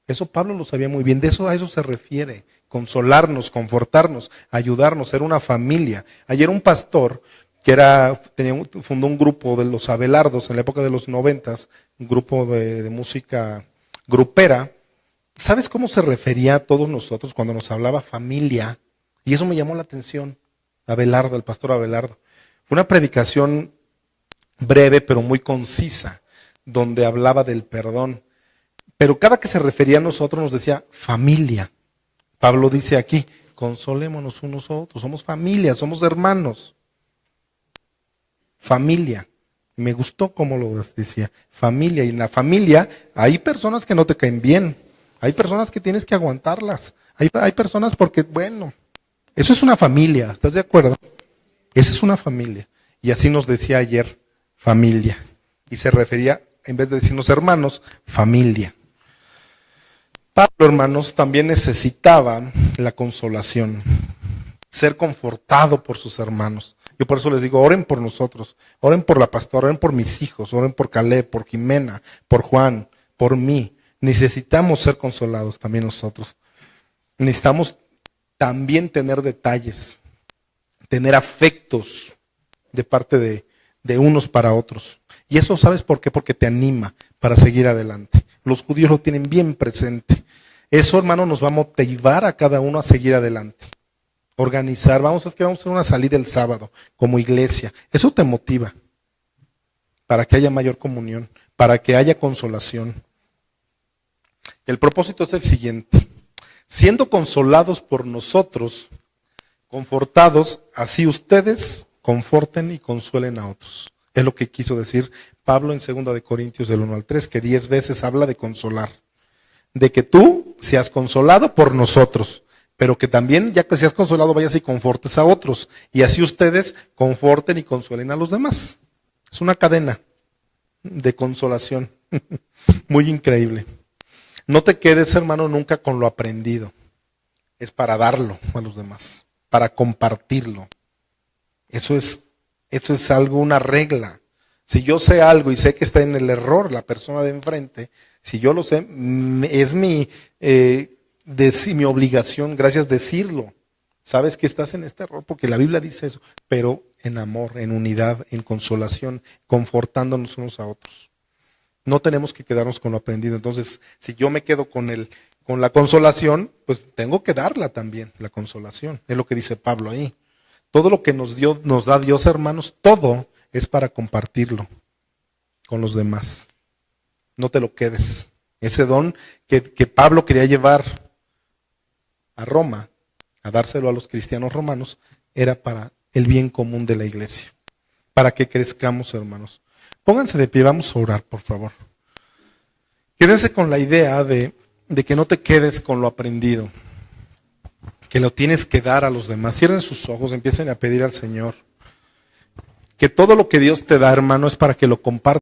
Eso Pablo lo sabía muy bien, a eso se refiere. Consolarnos, confortarnos, ayudarnos, ser una familia. Ayer un pastor que fundó un grupo de los Abelardos en la época de los 90, un grupo de música grupera. ¿Sabes cómo se refería a todos nosotros cuando nos hablaba familia? Y eso me llamó la atención. Abelardo, el pastor Abelardo. Fue una predicación breve pero muy concisa, donde hablaba del perdón. Pero cada que se refería a nosotros nos decía familia. Pablo dice aquí, consolémonos unos a otros, somos familia, somos hermanos. Familia. Me gustó cómo lo decía, familia. Y en la familia hay personas que no te caen bien. Hay personas que tienes que aguantarlas. Hay personas porque, bueno, eso es una familia, ¿estás de acuerdo? Esa es una familia. Y así nos decía ayer, familia. Y se refería, en vez de decirnos hermanos, familia. Pablo, hermanos, también necesitaba la consolación, ser confortado por sus hermanos. Yo por eso les digo, oren por nosotros, oren por la pastora, oren por mis hijos, oren por Caleb, por Jimena, por Juan, por mí. Necesitamos ser consolados también nosotros. Necesitamos también tener detalles, tener afectos de parte de unos para otros. Y eso, ¿sabes por qué? Porque te anima para seguir adelante. Los judíos lo tienen bien presente. Eso, hermano, nos va a motivar a cada uno a seguir adelante. Organizar, vamos a hacer una salida el sábado como iglesia. Eso te motiva para que haya mayor comunión, para que haya consolación. El propósito es el siguiente: siendo consolados por nosotros, confortados, así ustedes conforten y consuelen a otros. Es lo que quiso decir Pablo en 2 de Corintios del 1 al 3, que 10 veces habla de consolar. De que tú seas consolado por nosotros, pero que también, ya que seas consolado, vayas y confortes a otros. Y así ustedes conforten y consuelen a los demás. Es una cadena de consolación. Muy increíble. No te quedes, hermano, nunca con lo aprendido. Es para darlo a los demás, para compartirlo. Eso es algo, una regla. Si yo sé algo y sé que está en el error la persona de enfrente, si yo lo sé, es mi obligación, gracias, decirlo. Sabes que estás en este error porque la Biblia dice eso, pero en amor, en unidad, en consolación, confortándonos unos a otros. No tenemos que quedarnos con lo aprendido. Entonces, si yo me quedo con la consolación, pues tengo que darla también, la consolación. Es lo que dice Pablo ahí. Todo lo que nos da Dios, hermanos, todo es para compartirlo con los demás. No te lo quedes. Ese don que Pablo quería llevar a Roma, a dárselo a los cristianos romanos, era para el bien común de la iglesia. Para que crezcamos, hermanos. Pónganse de pie, vamos a orar, por favor. Quédense con la idea de que no te quedes con lo aprendido, que lo tienes que dar a los demás. Cierren sus ojos, empiecen a pedir al Señor que todo lo que Dios te da, hermano, es para que lo compartas.